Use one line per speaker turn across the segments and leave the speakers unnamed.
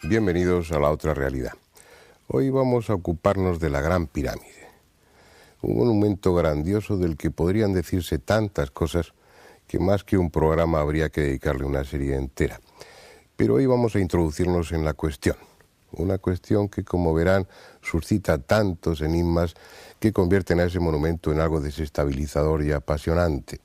Bienvenidos a La Otra Realidad. Hoy vamos a ocuparnos de la Gran Pirámide, un monumento grandioso del que podrían decirse tantas cosas que más que un programa habría que dedicarle una serie entera. Pero hoy vamos a introducirnos en la cuestión, una cuestión que, como verán, suscita tantos enigmas que convierten a ese monumento en algo desestabilizador y apasionante.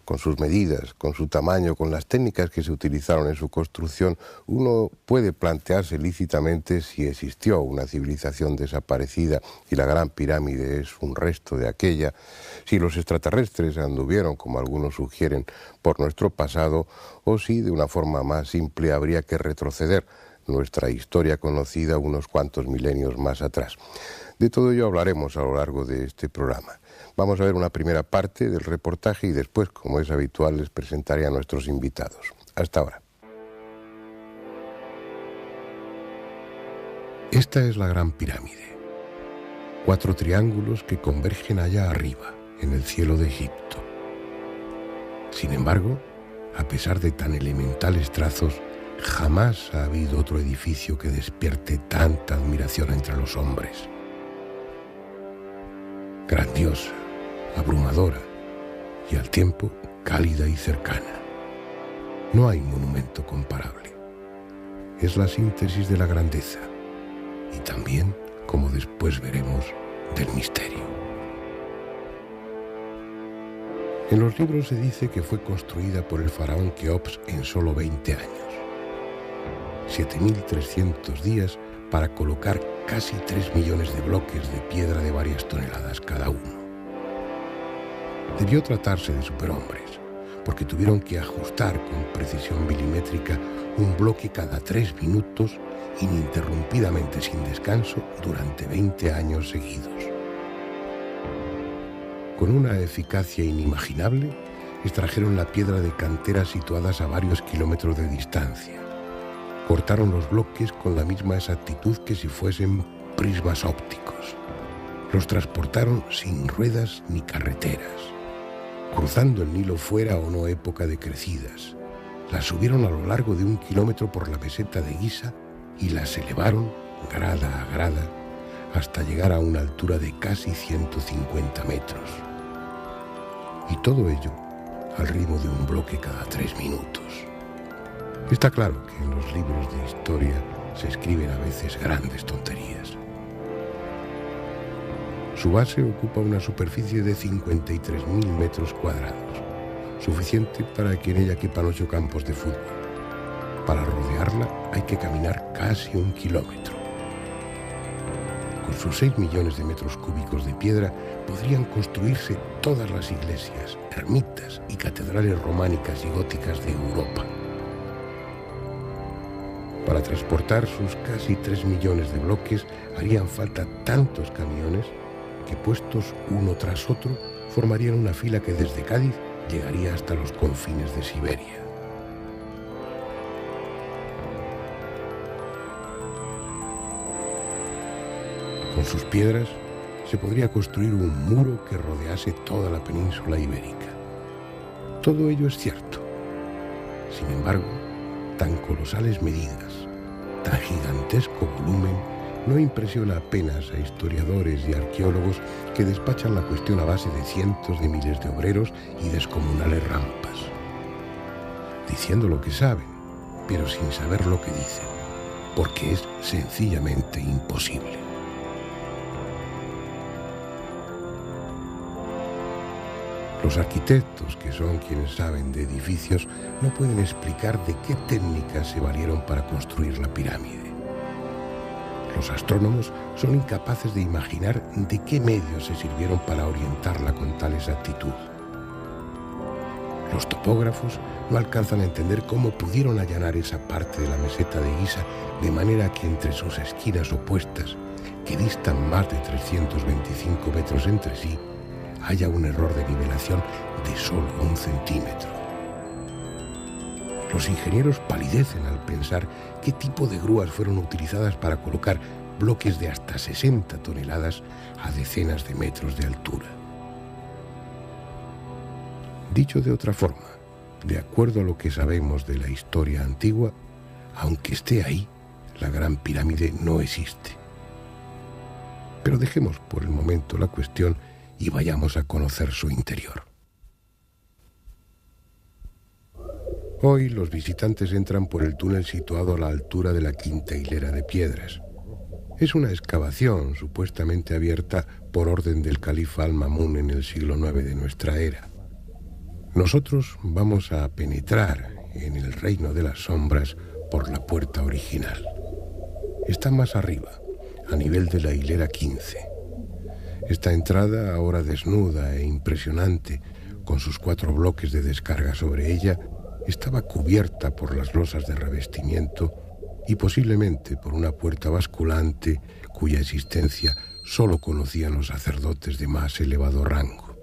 Con sus medidas, con su tamaño, con las técnicas que se utilizaron en su construcción, uno puede plantearse lícitamente si existió una civilización desaparecida y la Gran Pirámide es un resto de aquella, si los extraterrestres anduvieron, como algunos sugieren, por nuestro pasado, o si de una forma más simple habría que retroceder nuestra historia conocida unos cuantos milenios más atrás. De todo ello hablaremos a lo largo de este programa. Vamos a ver una primera parte del reportaje y después, como es habitual, les presentaré a nuestros invitados. Hasta ahora. Esta es la Gran Pirámide. 4 triángulos que convergen allá arriba, en el cielo de Egipto. Sin embargo, a pesar de tan elementales trazos, jamás ha habido otro edificio que despierte tanta admiración entre los hombres. Grandiosa, abrumadora y al tiempo cálida y cercana. No hay monumento comparable. Es la síntesis de la grandeza y también, como después veremos, del misterio. En los libros se dice que fue construida por el faraón Keops en solo 20 años. 7.300 días para colocar casi 3 millones de bloques de piedra de varias toneladas cada uno. Debió tratarse de superhombres, porque tuvieron que ajustar con precisión milimétrica un bloque cada 3 minutos, ininterrumpidamente sin descanso, durante 20 años seguidos. Con una eficacia inimaginable, extrajeron la piedra de canteras situadas a varios kilómetros de distancia. Cortaron los bloques con la misma exactitud que si fuesen prismas ópticos. Los transportaron sin ruedas ni carreteras, cruzando el Nilo fuera o no época de crecidas. Las subieron a lo largo de 1 kilómetro por la meseta de Giza y las elevaron, grada a grada, hasta llegar a una altura de casi 150 metros. Y todo ello al ritmo de un bloque cada 3 minutos. Está claro que en los libros de historia se escriben a veces grandes tonterías. Su base ocupa una superficie de 53.000 metros cuadrados, suficiente para que en ella quepan 8 campos de fútbol. Para rodearla hay que caminar casi 1 kilómetro. Con sus 6 millones de metros cúbicos de piedra podrían construirse todas las iglesias, ermitas y catedrales románicas y góticas de Europa. Para transportar sus casi 3 millones de bloques harían falta tantos camiones que, puestos uno tras otro, formarían una fila que desde Cádiz llegaría hasta los confines de Siberia. Con sus piedras se podría construir un muro que rodease toda la península ibérica. Todo ello es cierto. Sin embargo, tan colosales medidas, tan gigantesco volumen, no impresiona apenas a historiadores y arqueólogos que despachan la cuestión a base de cientos de miles de obreros y descomunales rampas. Diciendo lo que saben, pero sin saber lo que dicen, porque es sencillamente imposible. Los arquitectos, que son quienes saben de edificios, no pueden explicar de qué técnicas se valieron para construir la pirámide. Los astrónomos son incapaces de imaginar de qué medios se sirvieron para orientarla con tal exactitud. Los topógrafos no alcanzan a entender cómo pudieron allanar esa parte de la meseta de Giza de manera que entre sus esquinas opuestas, que distan más de 325 metros entre sí, haya un error de nivelación de solo 1 centímetro. Los ingenieros palidecen al pensar qué tipo de grúas fueron utilizadas para colocar bloques de hasta 60 toneladas a decenas de metros de altura. Dicho de otra forma, de acuerdo a lo que sabemos de la historia antigua, aunque esté ahí, la Gran Pirámide no existe. Pero dejemos por el momento la cuestión y vayamos a conocer su interior. Hoy los visitantes entran por el túnel situado a la altura de la quinta hilera de piedras. Es una excavación supuestamente abierta por orden del califa Al-Ma'mún en el siglo IX de nuestra era. Nosotros vamos a penetrar en el reino de las sombras por la puerta original. Está más arriba, a nivel de la hilera 15. Esta entrada, ahora desnuda e impresionante, con sus 4 bloques de descarga sobre ella, estaba cubierta por las losas de revestimiento y posiblemente por una puerta basculante cuya existencia solo conocían los sacerdotes de más elevado rango.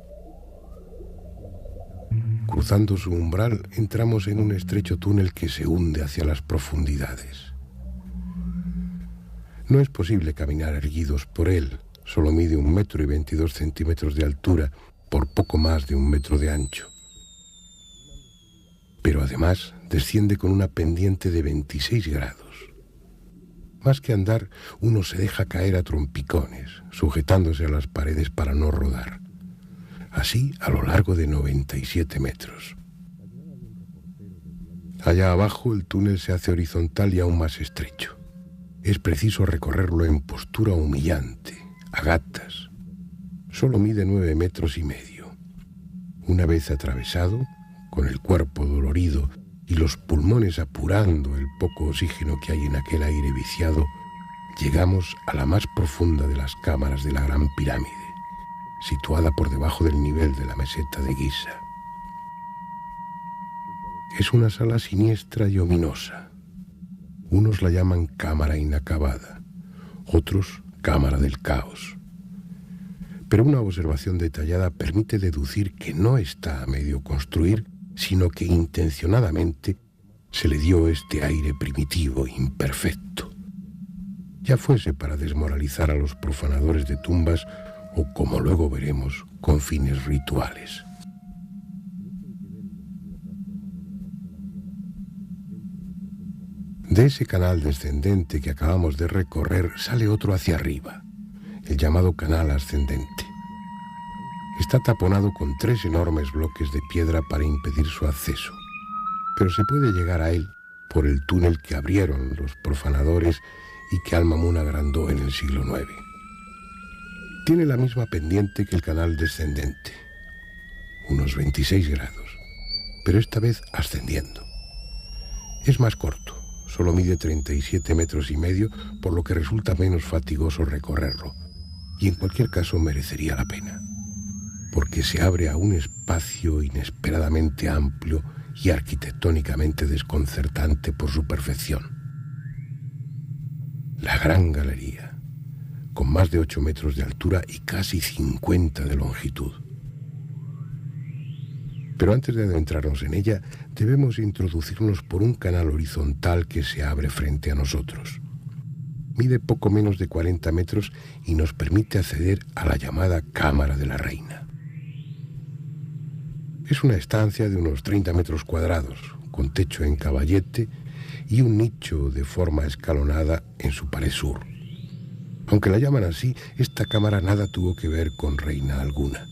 Cruzando su umbral, entramos en un estrecho túnel que se hunde hacia las profundidades. No es posible caminar erguidos por él, solo mide 1,22 m de altura por poco más de 1 metro de ancho. Pero además desciende con una pendiente de 26 grados. Más que andar, uno se deja caer a trompicones, sujetándose a las paredes para no rodar. Así a lo largo de 97 metros. Allá abajo el túnel se hace horizontal y aún más estrecho. Es preciso recorrerlo en postura humillante, a gatas. Solo mide 9,5 metros. Una vez atravesado, con el cuerpo dolorido y los pulmones apurando el poco oxígeno que hay en aquel aire viciado, llegamos a la más profunda de las cámaras de la Gran Pirámide, situada por debajo del nivel de la meseta de Giza. Es una sala siniestra y ominosa. Unos la llaman cámara inacabada, otros cámara del caos. Pero una observación detallada permite deducir que no está a medio construir, sino que intencionadamente se le dio este aire primitivo, imperfecto. Ya fuese para desmoralizar a los profanadores de tumbas o, como luego veremos, con fines rituales. De ese canal descendente que acabamos de recorrer sale otro hacia arriba, el llamado canal ascendente. Está taponado con 3 enormes bloques de piedra para impedir su acceso, pero se puede llegar a él por el túnel que abrieron los profanadores y que Al-Ma'mún agrandó en el siglo IX. Tiene la misma pendiente que el canal descendente, unos 26 grados, pero esta vez ascendiendo. Es más corto, solo mide 37,5 metros, por lo que resulta menos fatigoso recorrerlo, y en cualquier caso merecería la pena, porque se abre a un espacio inesperadamente amplio y arquitectónicamente desconcertante por su perfección. La Gran Galería, con más de 8 metros de altura y casi 50 de longitud. Pero antes de adentrarnos en ella, debemos introducirnos por un canal horizontal que se abre frente a nosotros. Mide poco menos de 40 metros y nos permite acceder a la llamada Cámara de la Reina. Es una estancia de unos 30 metros cuadrados, con techo en caballete y un nicho de forma escalonada en su pared sur. Aunque la llaman así, esta cámara nada tuvo que ver con reina alguna.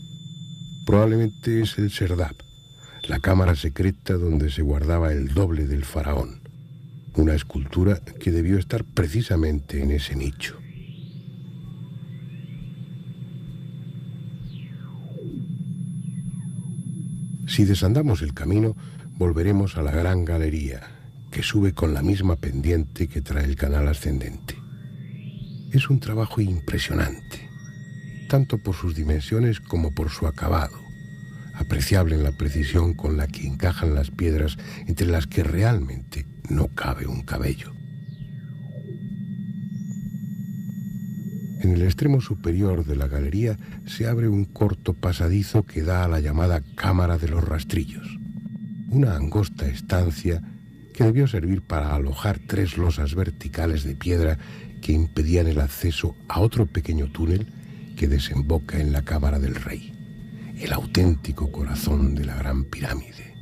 Probablemente es el Serdab, la cámara secreta donde se guardaba el doble del faraón, una escultura que debió estar precisamente en ese nicho. Si desandamos el camino, volveremos a la Gran Galería, que sube con la misma pendiente que trae el canal ascendente. Es un trabajo impresionante, tanto por sus dimensiones como por su acabado, apreciable en la precisión con la que encajan las piedras entre las que realmente no cabe un cabello. En el extremo superior de la galería se abre un corto pasadizo que da a la llamada Cámara de los Rastrillos, una angosta estancia que debió servir para alojar 3 losas verticales de piedra que impedían el acceso a otro pequeño túnel que desemboca en la Cámara del Rey, el auténtico corazón de la Gran Pirámide.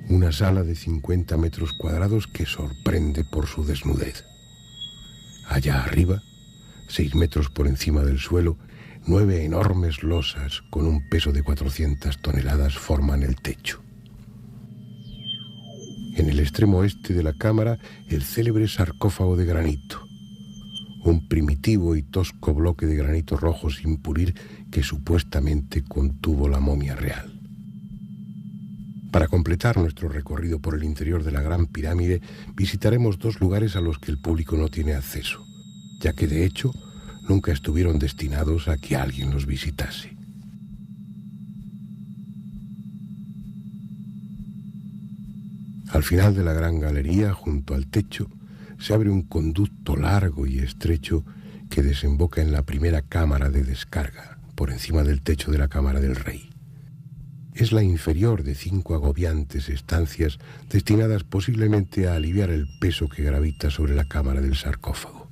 Una sala de 50 metros cuadrados que sorprende por su desnudez. Allá arriba, 6 metros por encima del suelo, 9 enormes losas con un peso de 400 toneladas forman el techo. En el extremo oeste de la cámara, el célebre sarcófago de granito, un primitivo y tosco bloque de granito rojo sin pulir que supuestamente contuvo la momia real. Para completar nuestro recorrido por el interior de la Gran Pirámide, visitaremos 2 lugares a los que el público no tiene acceso, ya que de hecho nunca estuvieron destinados a que alguien los visitase. Al final de la gran galería, junto al techo, se abre un conducto largo y estrecho que desemboca en la primera cámara de descarga, por encima del techo de la Cámara del Rey. Es la inferior de 5 agobiantes estancias destinadas posiblemente a aliviar el peso que gravita sobre la cámara del sarcófago.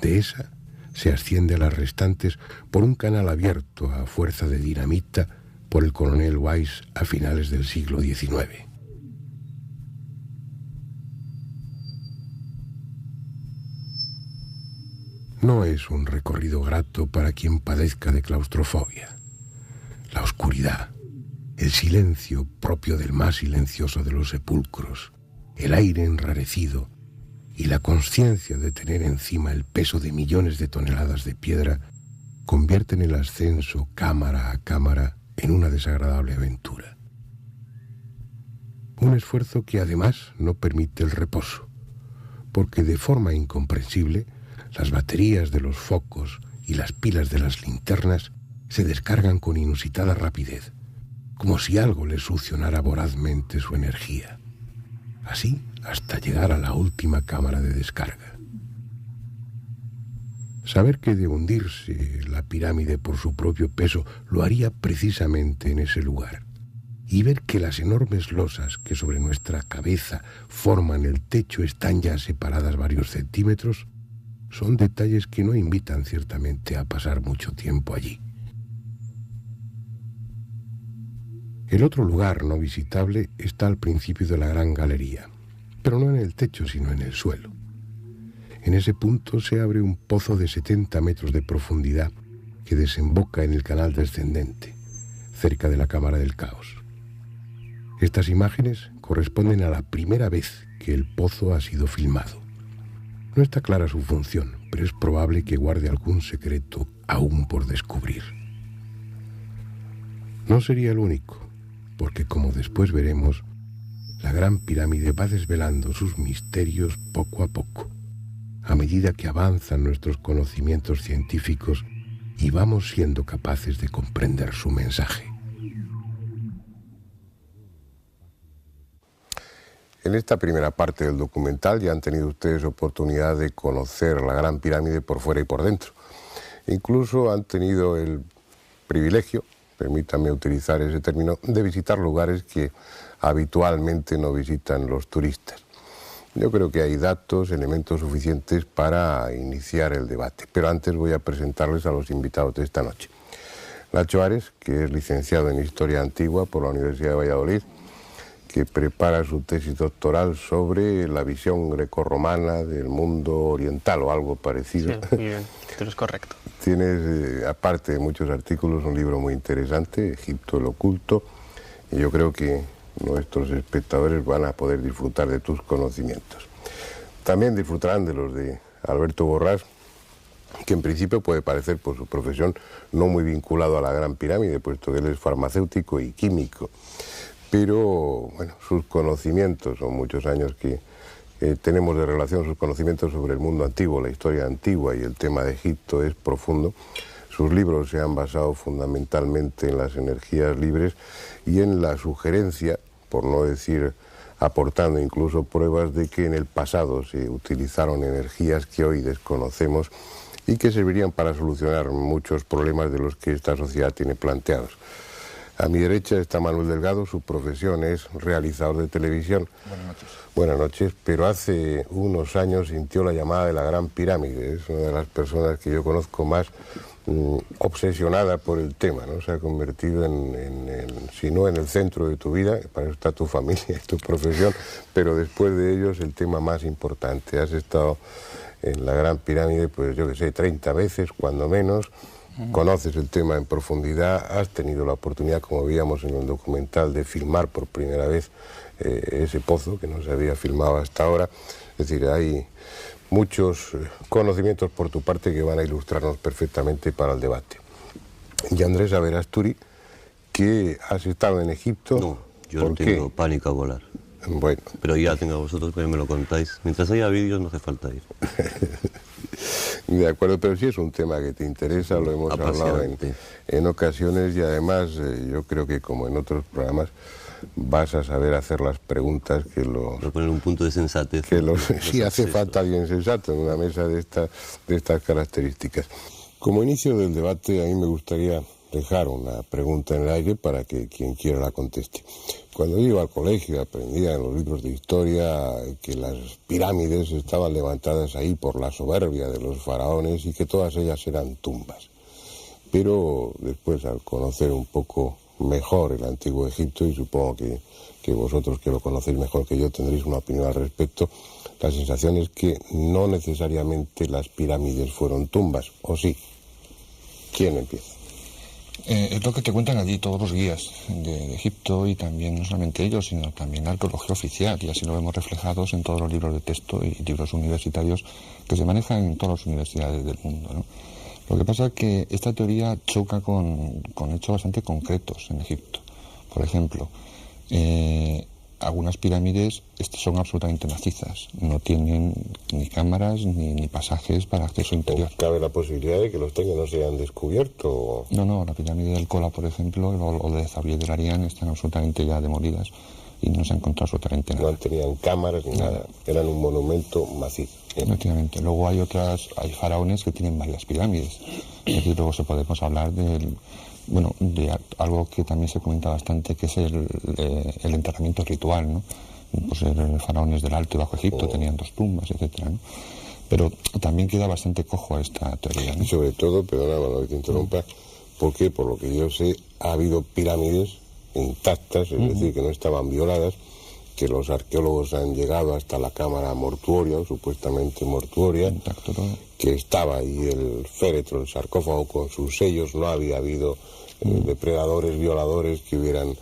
De esa se asciende a las restantes por un canal abierto a fuerza de dinamita por el coronel Weiss a finales del siglo XIX. No es un recorrido grato para quien padezca de claustrofobia. La oscuridad, el silencio propio del más silencioso de los sepulcros, el aire enrarecido y la consciencia de tener encima el peso de millones de toneladas de piedra convierten el ascenso cámara a cámara en una desagradable aventura. Un esfuerzo que además no permite el reposo, porque de forma incomprensible las baterías de los focos y las pilas de las linternas se descargan con inusitada rapidez, como si algo les succionara vorazmente su energía. Así hasta llegar a la última cámara de descarga. Saber que de hundirse la pirámide por su propio peso lo haría precisamente en ese lugar, y ver que las enormes losas que sobre nuestra cabeza forman el techo están ya separadas varios centímetros, son detalles que no invitan ciertamente a pasar mucho tiempo allí. El otro lugar no visitable está al principio de la gran galería, pero no en el techo, sino en el suelo. En ese punto se abre un pozo de 70 metros de profundidad que desemboca en el canal descendente, cerca de la Cámara del Caos. Estas imágenes corresponden a la primera vez que el pozo ha sido filmado. No está clara su función, pero es probable que guarde algún secreto aún por descubrir. No sería el único, porque como después veremos, la Gran Pirámide va desvelando sus misterios poco a poco, a medida que avanzan nuestros conocimientos científicos y vamos siendo capaces de comprender su mensaje. En esta primera parte del documental ya han tenido ustedes oportunidad de conocer la Gran Pirámide por fuera y por dentro. Incluso han tenido el privilegio, permítanme utilizar ese término, de visitar lugares que habitualmente no visitan los turistas. Yo creo que hay datos, elementos suficientes para iniciar el debate, pero antes voy a presentarles a los invitados de esta noche. Nacho Ares, que es licenciado en Historia Antigua por la Universidad de Valladolid, que prepara su tesis doctoral sobre la visión grecorromana del mundo oriental o algo parecido.
Sí, muy bien, esto es correcto.
Tienes, aparte de muchos artículos, un libro muy interesante, Egipto el Oculto, y yo creo que nuestros espectadores van a poder disfrutar de tus conocimientos. También disfrutarán de los de Alberto Borrás, que en principio puede parecer por su profesión no muy vinculado a la Gran Pirámide, puesto que él es farmacéutico y químico. Pero bueno, sus conocimientos, son muchos años que tenemos de relación, sus conocimientos sobre el mundo antiguo, la historia antigua y el tema de Egipto es profundo. Sus libros se han basado fundamentalmente en las energías libres y en la sugerencia, por no decir aportando incluso pruebas de que en el pasado se utilizaron energías que hoy desconocemos y que servirían para solucionar muchos problemas de los que esta sociedad tiene planteados. A mi derecha está Manuel Delgado, su profesión es realizador de televisión.
Buenas noches.
Buenas noches, pero hace unos años sintió la llamada de la Gran Pirámide. Es una de las personas que yo conozco más obsesionada por el tema, ¿no? Se ha convertido si no en el centro de tu vida, para eso está tu familia y tu profesión, pero después de ello es el tema más importante. Has estado en la Gran Pirámide, pues yo que sé, 30 veces, cuando menos. Conoces el tema en profundidad, has tenido la oportunidad, como veíamos en el documental, de filmar por primera vez ese pozo que no se había filmado hasta ahora. Es decir, hay muchos conocimientos por tu parte que van a ilustrarnos perfectamente para el debate. Y Andrés Averasturi, que has estado en Egipto.
No, yo no tengo pánico a volar.
Bueno.
Pero ya tengo a vosotros que me lo contáis. Mientras haya vídeos no hace falta ir.
De acuerdo, pero sí es un tema que te interesa, lo hemos hablado en ocasiones y además yo creo que como en otros programas vas a saber hacer las preguntas que los...
Proponer un punto de sensatez.
Sí hace falta alguien sensato en una mesa de estas características. Como inicio del debate a mí me gustaría dejar una pregunta en el aire para que quien quiera la conteste. Cuando yo iba al colegio aprendía en los libros de historia que las pirámides estaban levantadas ahí por la soberbia de los faraones y que todas ellas eran tumbas. Pero después, al conocer un poco mejor el antiguo Egipto, y supongo que vosotros que lo conocéis mejor que yo tendréis una opinión al respecto, la sensación es que no necesariamente las pirámides fueron tumbas, ¿o sí? ¿Quién empieza?
Es lo que te cuentan allí todos los guías de Egipto y también no solamente ellos, sino también la arqueología oficial, y así lo vemos reflejados en todos los libros de texto y libros universitarios que se manejan en todas las universidades del mundo, ¿no? Lo que pasa es que esta teoría choca con hechos bastante concretos en Egipto. Por ejemplo, algunas pirámides son absolutamente macizas, no tienen ni cámaras ni pasajes para acceso interior.
¿Cabe la posibilidad de que los techos no se hayan descubierto?
No, la pirámide del Kola, por ejemplo, o de Zawiya del Arián están absolutamente ya demolidas y no se ha encontrado absolutamente nada.
No tenían cámaras ni nada, eran un monumento macizo.
Efectivamente. Luego hay faraones que tienen varias pirámides. Es decir, luego podemos hablar de algo que también se comenta bastante, que es el enterramiento ritual, ¿no? Pues los faraones del Alto y Bajo Egipto tenían 2 tumbas, etcétera, ¿no? Pero también queda bastante cojo a esta teoría, ¿no?
Y sobre todo, perdóname que te interrumpa, porque por lo que yo sé ha habido pirámides intactas, es decir, que no estaban violadas, que los arqueólogos han llegado hasta la cámara mortuoria, o supuestamente mortuoria,
intacto todo,
que estaba ahí el féretro, el sarcófago con sus sellos, no había habido depredadores, violadores que hubieran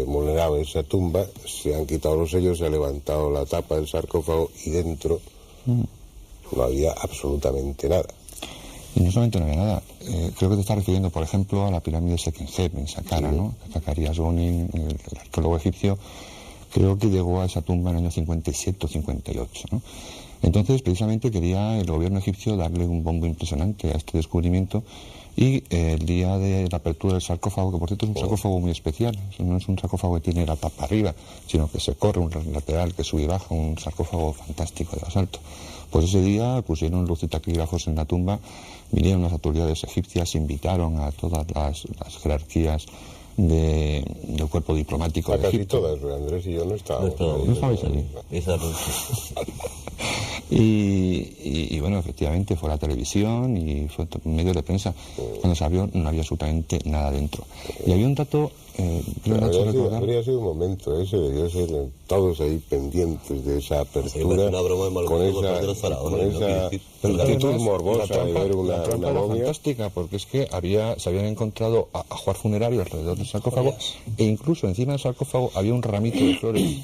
vulnerado esa tumba. Se han quitado los sellos, se ha levantado la tapa del sarcófago y dentro no había absolutamente nada.
Y no solamente no había nada, creo que te estás refiriendo, por ejemplo, a la pirámide de Sekenheb en Saqqara, ¿no? Zacarías Gonin, el arqueólogo egipcio, creo que llegó a esa tumba en el año 57 o 58, ¿no? Entonces, precisamente quería el gobierno egipcio darle un bombo impresionante a este descubrimiento y el día de la apertura del sarcófago, que por cierto es un sarcófago muy especial, no es un sarcófago que tiene la tapa arriba, sino que se corre un lateral que sube y baja, un sarcófago fantástico de basalto. Pues ese día pusieron luz y taquígrafos en la tumba, vinieron las autoridades egipcias, invitaron a todas las jerarquías del cuerpo diplomático de Egipto.
Casi todas, Andrés y yo no estábamos.
No estabais allí.
Esa noche.
Y bueno, efectivamente fue la televisión y fue medios de prensa. Cuando se abrió no había absolutamente nada dentro. Y había un dato...
habría sido un momento ese, debió ser todos ahí pendientes de esa apertura,
una broma
con esa actitud morbosa de ver una momia.
Fantástica, porque es que se habían encontrado ajuar funerario alrededor del sarcófago e incluso encima del sarcófago había un ramito de flores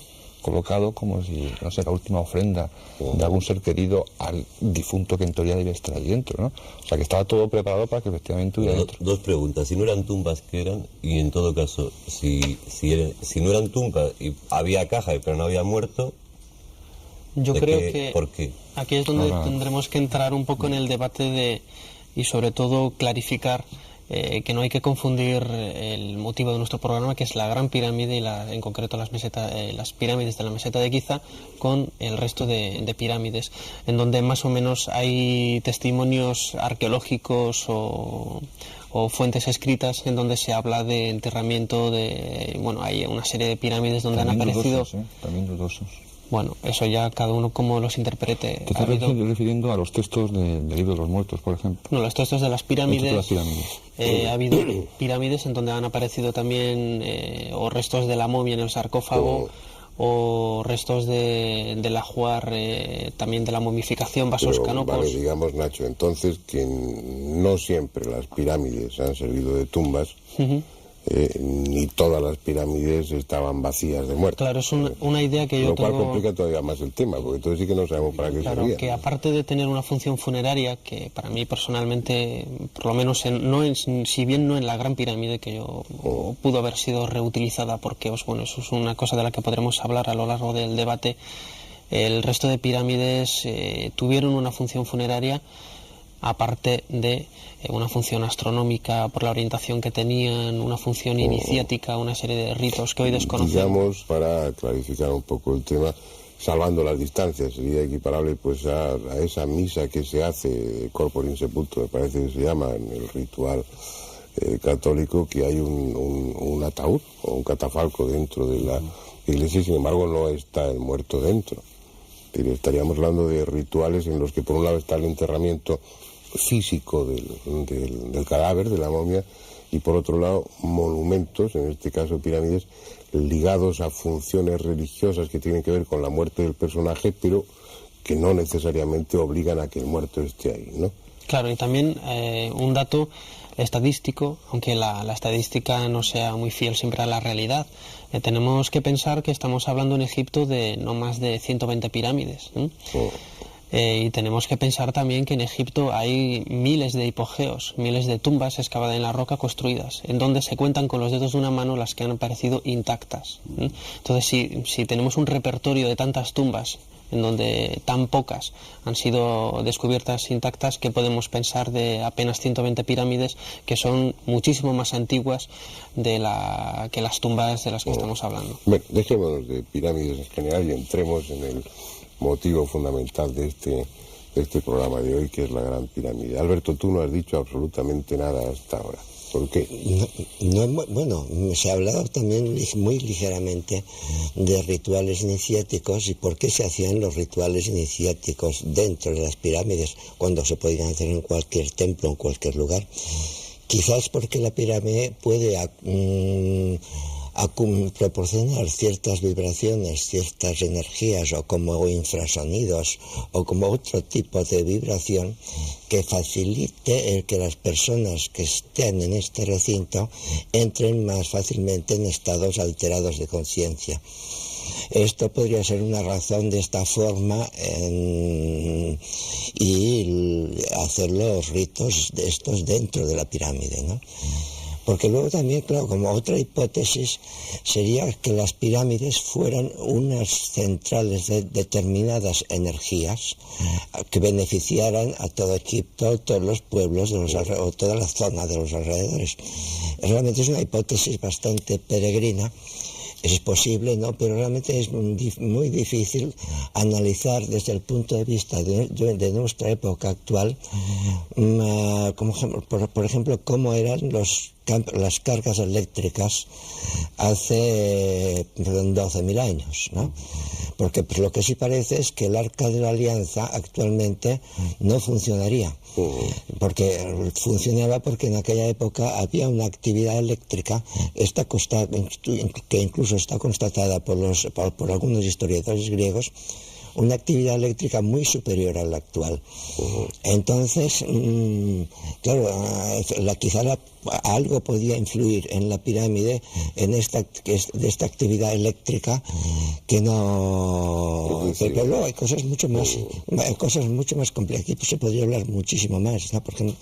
colocado como si, no sé, la última ofrenda de algún ser querido al difunto que en teoría debía estar ahí dentro, ¿no? O sea, que estaba todo preparado para que efectivamente hubiera dentro.
Dos preguntas. Si no eran tumbas, ¿qué eran? Y en todo caso, si no eran tumbas y había caja pero no había muerto...
Yo creo que
¿por qué?
Aquí es donde tendremos que entrar un poco en el debate y sobre todo clarificar que no hay que confundir el motivo de nuestro programa, que es la Gran Pirámide y en concreto las pirámides de la meseta de Giza, con el resto de pirámides, en donde más o menos hay testimonios arqueológicos o fuentes escritas en donde se habla de enterramiento hay una serie de pirámides donde
también
han aparecido
dudosos, también dudosos.
Bueno, eso ya cada uno como los interprete.
¿Te estás refiriendo a los textos del libro de los muertos, por ejemplo?
No, los textos de las pirámides. Ha habido pirámides en donde han aparecido también o restos de la momia en el sarcófago o restos del ajuar, también de la momificación, vasos canopos.
Vale, digamos, Nacho, entonces que no siempre las pirámides han servido de tumbas. Ni todas las pirámides estaban vacías de muertos.
Claro, es una idea que yo tengo...
Lo cual complica todavía más el tema, porque entonces sí que no sabemos para qué servía.
Claro, que aparte de tener una función funeraria, que para mí personalmente, por lo menos si bien no en la Gran Pirámide, que pudo haber sido reutilizada, porque eso es una cosa de la que podremos hablar a lo largo del debate, el resto de pirámides tuvieron una función funeraria, aparte de una función astronómica por la orientación que tenían, una función iniciática, una serie de ritos que hoy desconocemos.
Digamos, para clarificar un poco el tema, salvando las distancias, sería equiparable pues a esa misa que se hace, corporis sepulto, me parece que se llama, en el ritual católico, que hay un ataúd o un catafalco dentro de la iglesia y sin embargo no está el muerto dentro. Estaríamos hablando de rituales en los que por un lado está el enterramiento físico del cadáver, de la momia, y por otro lado monumentos, en este caso pirámides, ligados a funciones religiosas que tienen que ver con la muerte del personaje, pero que no necesariamente obligan a que el muerto esté ahí, ¿no?
Claro, y también un dato estadístico, aunque la estadística no sea muy fiel siempre a la realidad, tenemos que pensar que estamos hablando en Egipto de no más de 120 pirámides, ¿eh? Y tenemos que pensar también que en Egipto hay miles de hipogeos, miles de tumbas excavadas en la roca construidas, en donde se cuentan con los dedos de una mano las que han aparecido intactas. Entonces, si tenemos un repertorio de tantas tumbas, en donde tan pocas han sido descubiertas intactas, ¿qué podemos pensar de apenas 120 pirámides que son muchísimo más antiguas que las tumbas de las que estamos hablando?
Bueno, dejémonos de pirámides en general y entremos en el motivo fundamental de este programa de hoy, que es la Gran Pirámide. Alberto, tú no has dicho absolutamente nada hasta ahora. ¿Por qué?
Bueno, se ha hablado también muy ligeramente de rituales iniciáticos y por qué se hacían los rituales iniciáticos dentro de las pirámides cuando se podían hacer en cualquier templo, en cualquier lugar. Quizás porque la pirámide puede proporcionar ciertas vibraciones, ciertas energías o como infrasonidos o como otro tipo de vibración que facilite el que las personas que estén en este recinto entren más fácilmente en estados alterados de conciencia. Esto podría ser una razón de esta forma y hacer los ritos de estos dentro de la pirámide, ¿no? Porque luego también, claro, como otra hipótesis sería que las pirámides fueran unas centrales de determinadas energías que beneficiaran a todo Egipto, todos los pueblos o toda la zona de los alrededores. Realmente es una hipótesis bastante peregrina. Es posible, ¿no? Pero realmente es muy difícil analizar desde el punto de vista de nuestra época actual, por ejemplo, cómo eran las cargas eléctricas hace 12.000 años, ¿no? Porque pues, lo que sí parece es que el Arca de la Alianza actualmente no funcionaría. Porque funcionaba porque en aquella época había una actividad eléctrica que incluso está constatada por algunos historiadores griegos, una actividad eléctrica muy superior a la actual. Entonces, claro, quizá algo podía influir en la pirámide de esta actividad eléctrica que no... Pero luego hay cosas mucho más complejas. Aquí se podría hablar muchísimo más, ¿no? Porque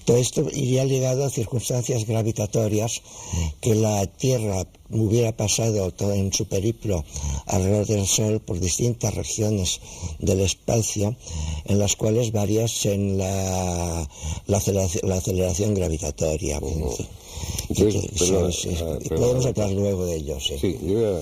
todo esto iría ligado a circunstancias gravitatorias que la Tierra hubiera pasado todo en su periplo alrededor del Sol por distintas regiones del espacio en las cuales varias en la aceleración gravitatoria. exactamente.
Entonces,
Y podemos hablar luego de ellos.
Sí, yo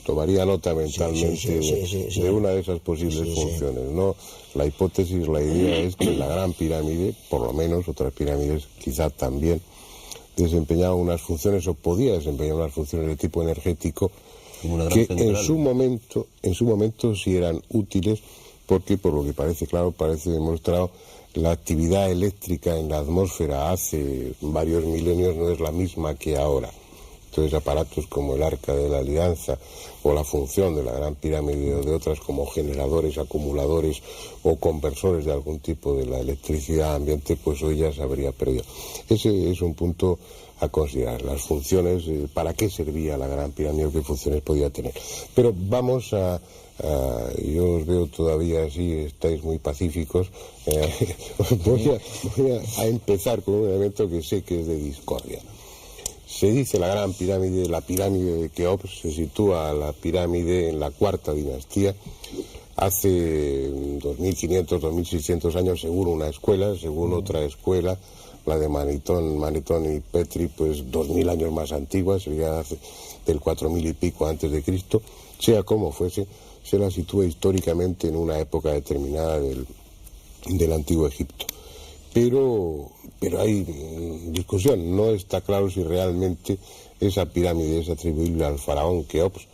tomaría nota mentalmente de una de esas posibles funciones, ¿no? La hipótesis, la idea es que la Gran Pirámide, por lo menos otras pirámides quizá también, desempeñaba unas funciones o podía desempeñar unas funciones de tipo energético que en su momento sí eran útiles, porque por lo que parece claro, parece demostrado, la actividad eléctrica en la atmósfera hace varios milenios no es la misma que ahora. Entonces aparatos como el Arca de la Alianza o la función de la Gran Pirámide o de otras como generadores, acumuladores o conversores de algún tipo de la electricidad ambiente, pues hoy ya se habría perdido. Ese es un punto a considerar, las funciones, para qué servía la Gran Pirámide o qué funciones podía tener. Pero vamos yo os veo todavía así, estáis muy pacíficos. Voy a empezar con un elemento que sé que es de discordia. Se dice la Gran Pirámide, la pirámide de Keops, se sitúa la pirámide en la cuarta dinastía, hace 2500, 2600 años, según una escuela, según otra escuela, la de Manetón y Petri, pues 2000 años más antigua, sería del 4000 y pico antes de Cristo. Sea como fuese, se la sitúa históricamente en una época determinada del Antiguo Egipto. Pero hay discusión, no está claro si realmente esa pirámide es atribuible al faraón Keops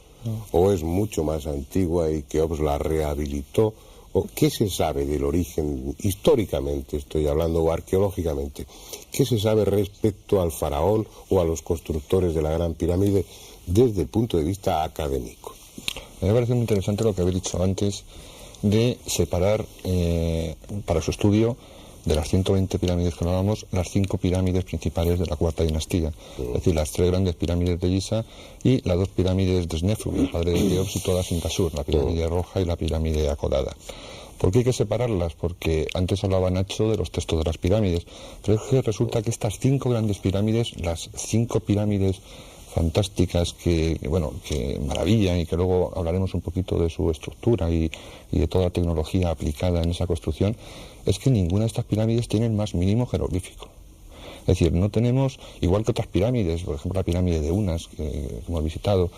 o es mucho más antigua y Keops la rehabilitó. ¿O qué se sabe del origen, históricamente estoy hablando, o arqueológicamente? ¿Qué se sabe respecto al faraón o a los constructores de la Gran Pirámide desde el punto de vista académico?
A mí me parece muy interesante lo que habéis dicho antes de separar para su estudio de las 120 pirámides que hablábamos, las 5 pirámides principales de la cuarta dinastía, es decir, las 3 grandes pirámides de Giza y las 2 pirámides de Snefru, el padre de Keops, situadas en Tasur, la pirámide roja y la pirámide acodada. ¿Por qué hay que separarlas? Porque antes hablaba Nacho de los textos de las pirámides, pero es que resulta que estas 5 grandes pirámides, las 5 pirámides fantásticas que maravillan y que luego hablaremos un poquito de su estructura y de toda la tecnología aplicada en esa construcción, es que ninguna de estas pirámides tiene el más mínimo jeroglífico. Es decir, no tenemos, igual que otras pirámides, por ejemplo la pirámide de Unas, que hemos visitado,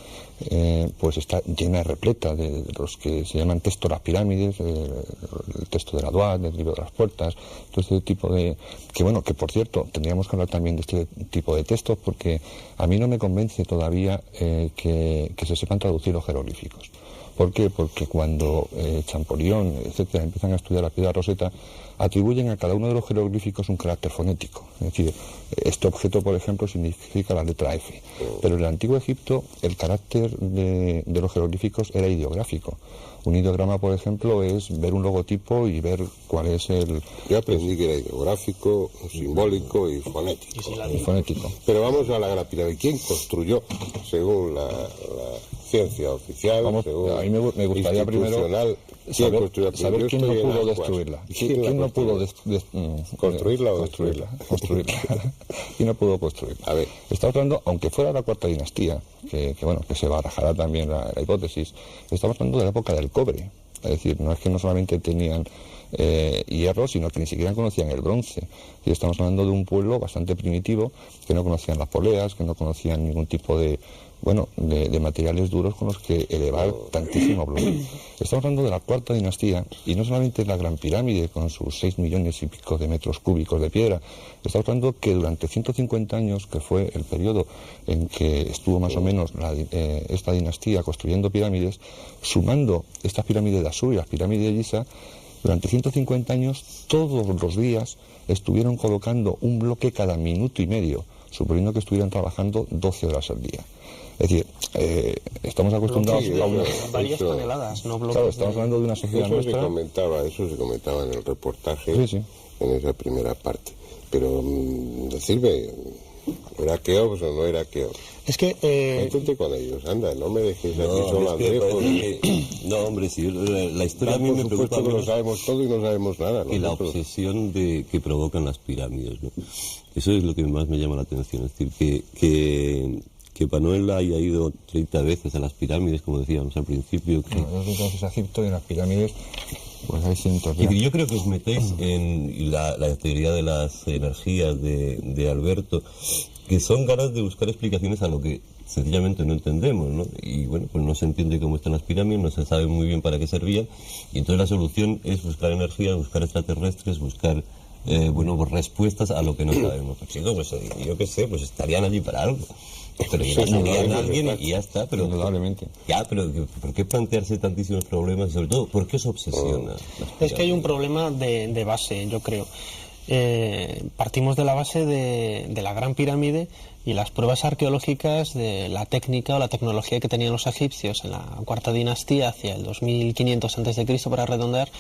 pues está llena de repleta de los que se llaman textos de las pirámides, el texto de la Duat, del libro de las puertas, todo este tipo de... que por cierto, tendríamos que hablar también de este tipo de textos, porque a mí no me convence todavía que se sepan traducir los jeroglíficos. ¿Por qué? Porque cuando Champollion, etcétera, empiezan a estudiar la piedra Rosetta, atribuyen a cada uno de los jeroglíficos un carácter fonético. Es decir, este objeto, por ejemplo, significa la letra F. Pero en el Antiguo Egipto el carácter de los jeroglíficos era ideográfico. Un ideograma, por ejemplo, es ver un logotipo y ver cuál es el...
Yo aprendí que era ideográfico, simbólico y fonético. Pero vamos a la Gran Pirámide. ¿Quién construyó, según la ciencia oficial,
a mí me gustaría primero saber quién no pudo destruirla. ¿Quién no pudo
construirla o destruirla?
Construirla. ¿Quién no pudo construirla?
A ver.
Estamos hablando, aunque fuera la cuarta dinastía, que se barajará también la hipótesis, estamos hablando de la época del cobre. Es decir, no es que no solamente tenían hierro, sino que ni siquiera conocían el bronce. Y estamos hablando de un pueblo bastante primitivo, que no conocían las poleas, que no conocían ningún tipo de materiales duros con los que elevar tantísimo volumen. Estamos hablando de la cuarta dinastía, y no solamente la Gran Pirámide con sus 6 millones y pico de metros cúbicos de piedra. Estamos hablando que durante 150 años, que fue el periodo en que estuvo más o menos esta dinastía construyendo pirámides, sumando estas pirámides de Asur y las pirámides de Giza, durante 150 años, todos los días estuvieron colocando un bloque cada minuto y medio, suponiendo que estuvieran trabajando 12 horas al día. Es decir, estamos acostumbrados a
varias toneladas, no bloques.
Claro, estamos hablando de una sociedad nuestra.
Eso se comentaba en el reportaje,
en
esa primera parte. Pero decirme, ¿era Keops o no era Keops?
Es que...
Métete con ellos, anda, no me dejes aquí solo a
No, hombre, sí, la historia a mí me preocupa.
Que lo sabemos todo y no sabemos nada.
Y la obsesión que provocan las pirámides, ¿no? Eso es lo que más me llama la atención. Es decir, que Manuel haya ido 30 veces a las pirámides, como decíamos al principio.
Nosotros vamos a Egipto y en las pirámides Pues hay cientos.
Y yo creo que os metéis en la teoría de las energías de Alberto, que son ganas de buscar explicaciones a lo que sencillamente no entendemos, ¿no? Y bueno, pues no se entiende cómo están las pirámides, no se sabe muy bien para qué servían, y entonces la solución es buscar energías, buscar extraterrestres, buscar pues respuestas a lo que no sabemos. Pues, yo qué sé, pues estarían allí para algo. Pero llegarían a alguien y ya está. Pero,
indudablemente.
Ya, pero ¿por qué plantearse tantísimos problemas? Y sobre todo, ¿por qué os obsesiona?
Es que hay un problema de base, yo creo. Partimos de la base de la Gran Pirámide y las pruebas arqueológicas de la técnica o la tecnología que tenían los egipcios en la cuarta dinastía hacia el 2500 a.C. para redondear,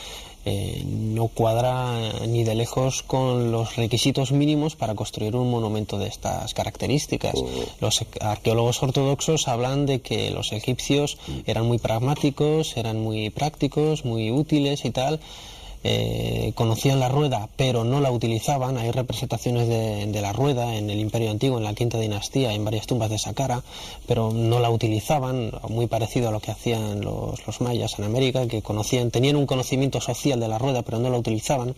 no cuadra ni de lejos con los requisitos mínimos para construir un monumento de estas características. Los arqueólogos ortodoxos hablan de que los egipcios eran muy pragmáticos, eran muy prácticos, muy útiles y tal. Conocían la rueda pero no la utilizaban. Hay representaciones de la rueda en el Imperio Antiguo, en la quinta dinastía, en varias tumbas de Saqqara, pero no la utilizaban, muy parecido a lo que hacían los mayas en América, que tenían un conocimiento social de la rueda pero no la utilizaban.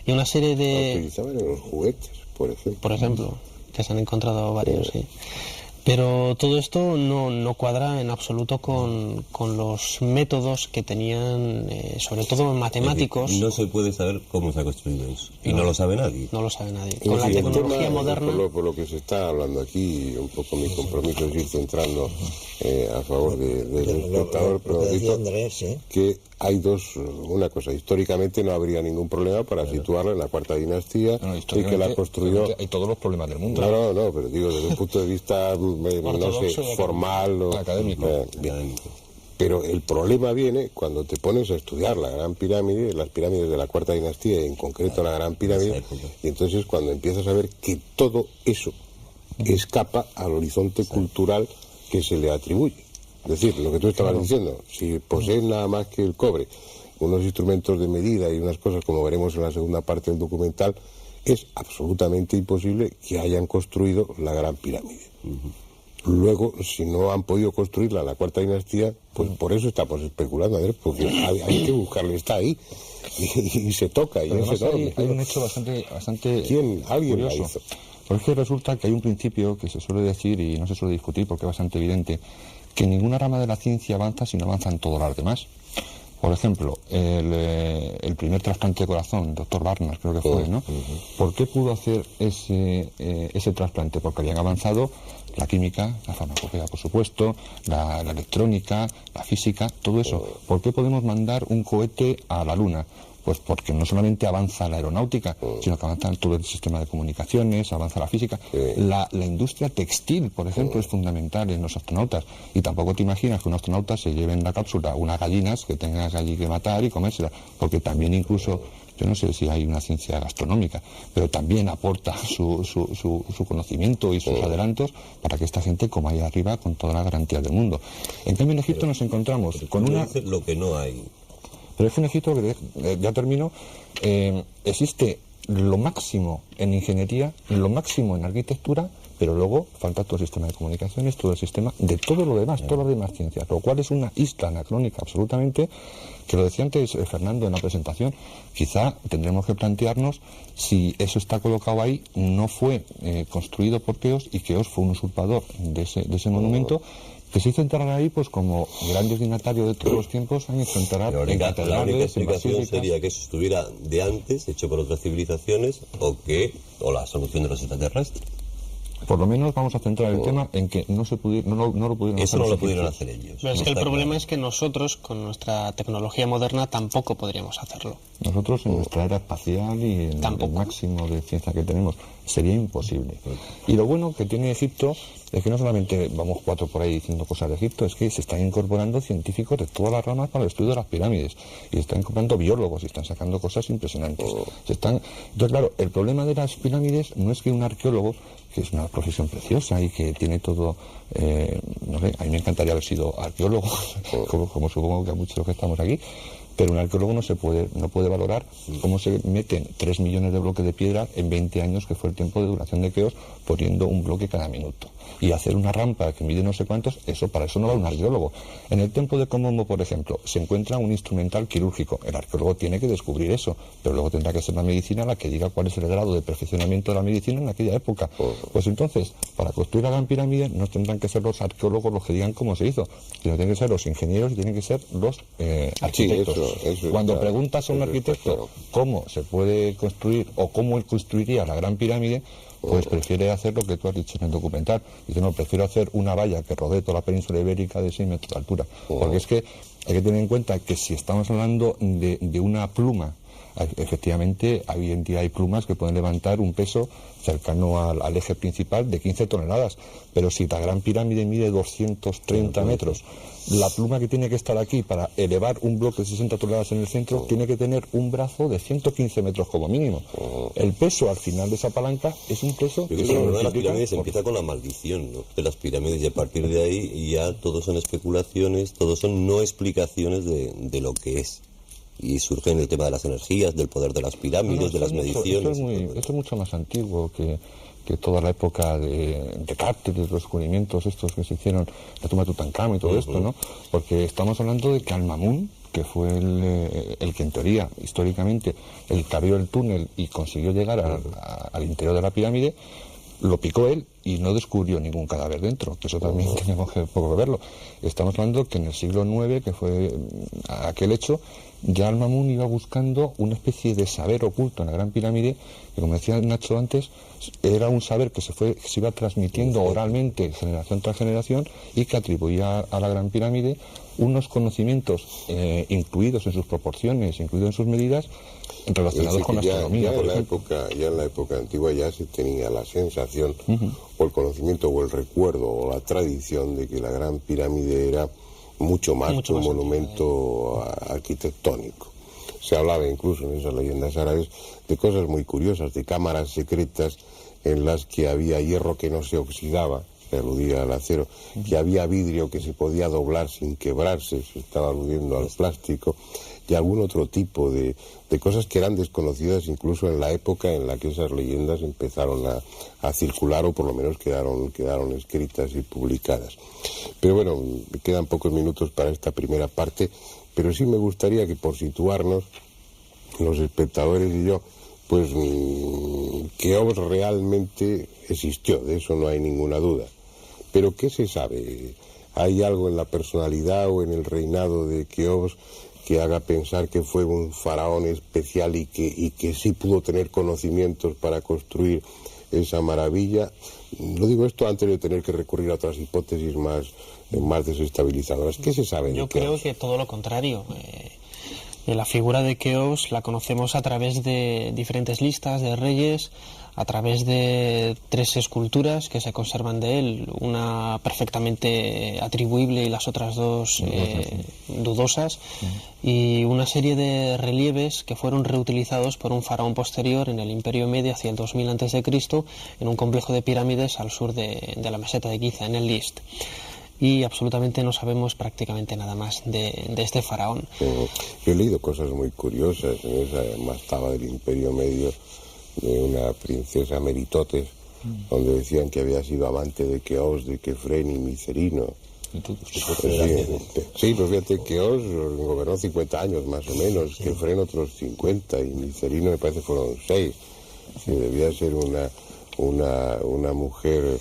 Y una serie de...
La utilizaban en los juguetes, por ejemplo.
Por ejemplo, que se han encontrado varios, sí. Pero todo esto no cuadra en absoluto con los métodos que tenían, sobre todo matemáticos.
No se puede saber cómo se ha construido eso. Y no lo sabe nadie.
No lo sabe nadie. Con la tecnología moderna...
Por lo que se está hablando aquí, un poco mi compromiso es ir centrando a favor del espectador, pero que hay una cosa, históricamente no habría ningún problema para situarla en la cuarta dinastía y que la construyó...
Hay todos los problemas del mundo.
No, pero digo, desde un punto de vista, no sé, formal o
académico.
Pero el problema viene cuando te pones a estudiar la Gran Pirámide, las pirámides de la cuarta dinastía y en concreto la Gran Pirámide, y entonces cuando empiezas a ver que todo eso escapa al horizonte cultural que se le atribuye. Es decir, lo que tú estabas diciendo, si poseen nada más que el cobre, unos instrumentos de medida y unas cosas como veremos en la segunda parte del documental, es absolutamente imposible que hayan construido la Gran Pirámide. Luego, si no han podido construirla en la cuarta dinastía, pues por eso estamos especulando, porque hay que buscarle, está ahí y se toca. Y
hay un hecho bastante
¿Alguien
curioso.
La hizo?
Porque resulta que hay un principio que se suele decir y no se suele discutir porque es bastante evidente, que ninguna rama de la ciencia avanza si no avanzan todas las demás. Por ejemplo, el primer trasplante de corazón, el doctor Barnard creo que fue, ¿no? ¿Por qué pudo hacer ese trasplante? Porque habían avanzado la química, la farmacopea, por supuesto, la electrónica, la física, todo eso. ¿Por qué podemos mandar un cohete a la Luna? Pues porque no solamente avanza la aeronáutica, sino que avanza todo el sistema de comunicaciones, avanza la física. La industria textil, por ejemplo, es fundamental en los astronautas. Y tampoco te imaginas que un astronauta se lleve en la cápsula unas gallinas que tengas allí que matar y comérselas. Porque también incluso, yo no sé si hay una ciencia gastronómica, pero también aporta su conocimiento y sus adelantos para que esta gente coma ahí arriba con toda la garantía del mundo. En cambio, en Egipto nos encontramos con una...
Lo que no hay.
Pero es que en Egipto, ya termino, existe lo máximo en ingeniería, lo máximo en arquitectura, pero luego falta todo el sistema de comunicaciones, todo el sistema de todo lo demás, todas las demás ciencias, lo cual es una isla anacrónica absolutamente, que lo decía antes Fernando en la presentación. Quizá tendremos que plantearnos si eso está colocado ahí, no fue construido por Keops y Keops fue un usurpador de ese monumento, que se hizo enterrar ahí, pues como grandes dignatarios de todos los tiempos han hecho enterrar en catedrales,
la única explicación sería que eso estuviera de antes, hecho por otras civilizaciones, o la solución de los extraterrestres.
Por lo menos vamos a centrar el tema en que no lo pudieron hacer.
Eso no lo pudieron hacer ellos.
Pero es que el problema es que nosotros, con nuestra tecnología moderna, tampoco podríamos hacerlo.
Nosotros, en nuestra era espacial y en el máximo de ciencia que tenemos, sería imposible. Y lo bueno que tiene Egipto es que no solamente vamos cuatro por ahí diciendo cosas de Egipto, es que se están incorporando científicos de todas las ramas para el estudio de las pirámides. Y se están incorporando biólogos y están sacando cosas impresionantes. Entonces, claro, el problema de las pirámides no es que un arqueólogo, que es una profesión preciosa y que tiene todo, no sé, a mí me encantaría haber sido arqueólogo, como supongo que a muchos de los que estamos aquí, Pero un arqueólogo no puede valorar cómo se meten 3 millones de bloques de piedra en 20 años, que fue el tiempo de duración de Keops, poniendo un bloque cada minuto. Y hacer una rampa que mide no sé cuántos, para eso no va un arqueólogo. En el templo de Komombo, por ejemplo, se encuentra un instrumental quirúrgico. El arqueólogo tiene que descubrir eso, pero luego tendrá que ser la medicina la que diga cuál es el grado de perfeccionamiento de la medicina en aquella época. Pues entonces, para construir la Gran Pirámide no tendrán que ser los arqueólogos los que digan cómo se hizo, sino tienen que ser los ingenieros y tienen que ser los arquitectos.
Eso
Cuando preguntas a un arquitecto cómo se puede construir o cómo él construiría la Gran Pirámide, pues prefiere hacer lo que tú has dicho en el documental. Dice, no, prefiero hacer una valla que rodee toda la península ibérica de 6 metros de altura. Porque es que hay que tener en cuenta que si estamos hablando de una pluma, efectivamente hoy en día hay plumas que pueden levantar un peso cercano al eje principal de 15 toneladas, pero si la Gran Pirámide mide 230 metros, la pluma que tiene que estar aquí para elevar un bloque de 60 toneladas en el centro tiene que tener un brazo de 115 metros como mínimo. El peso al final de esa palanca es un peso...
Yo creo que el problema de las pirámides empieza con la maldición, ¿no?, de las pirámides, y a partir de ahí ya todos son especulaciones, todos son no explicaciones de lo que es. Y surge en el tema de las energías, del poder de las pirámides, de las mediciones.
Esto es mucho más antiguo que toda la época de Descartes, de los descubrimientos estos que se hicieron, la tumba de Tutankamón y todo esto, ¿no? Porque estamos hablando de que Al-Mamun, que fue el que en teoría, históricamente, el que abrió el túnel y consiguió llegar al interior de la pirámide, lo picó él y no descubrió ningún cadáver dentro, que eso también tenemos que poco verlo. Estamos hablando que en el siglo IX, que fue aquel hecho, ya Al-Mamun iba buscando una especie de saber oculto en la Gran Pirámide, que, como decía Nacho antes, era un saber que se iba transmitiendo oralmente generación tras generación y que atribuía a la Gran Pirámide unos conocimientos incluidos en sus proporciones, incluidos en sus medidas, relacionados con la astronomía, por ejemplo.
Ya en la época antigua ya se tenía la sensación, o el conocimiento, o el recuerdo, o la tradición de que la Gran Pirámide era mucho más que un monumento arquitectónico. Se hablaba incluso en esas leyendas árabes de cosas muy curiosas, de cámaras secretas en las que había hierro que no se oxidaba, se aludía al acero, que había vidrio que se podía doblar sin quebrarse, se estaba aludiendo al plástico, y algún otro tipo de cosas que eran desconocidas incluso en la época en la que esas leyendas empezaron a circular, o por lo menos quedaron escritas y publicadas. Pero bueno, me quedan pocos minutos para esta primera parte, pero sí me gustaría que, por situarnos, los espectadores y yo, pues Keops realmente existió, de eso no hay ninguna duda. Pero ¿qué se sabe? ¿Hay algo en la personalidad o en el reinado de Keops que haga pensar que fue un faraón especial y que sí pudo tener conocimientos para construir esa maravilla? No digo esto antes de tener que recurrir a otras hipótesis más desestabilizadoras. ¿Qué se sabe de
Yo
Keops?
creo que todo lo contrario. La figura de Keops la conocemos a través de diferentes listas de reyes, a través de 3 esculturas que se conservan de él, una perfectamente atribuible y las otras 2 dudosas, y una serie de relieves que fueron reutilizados por un faraón posterior en el Imperio Medio hacia el 2000 a.C. en un complejo de pirámides al sur de la meseta de Giza, en el List. Y absolutamente no sabemos prácticamente nada más de este faraón.
Yo he leído cosas muy curiosas en esa mastaba del Imperio Medio, de una princesa Meritotes, donde decían que había sido amante de Keops, de Kefren y Micerino. Sí, pues fíjate, Keops gobernó 50 años más o menos, Kefren otros 50, y Micerino me parece fueron 6. Sí, debía ser una mujer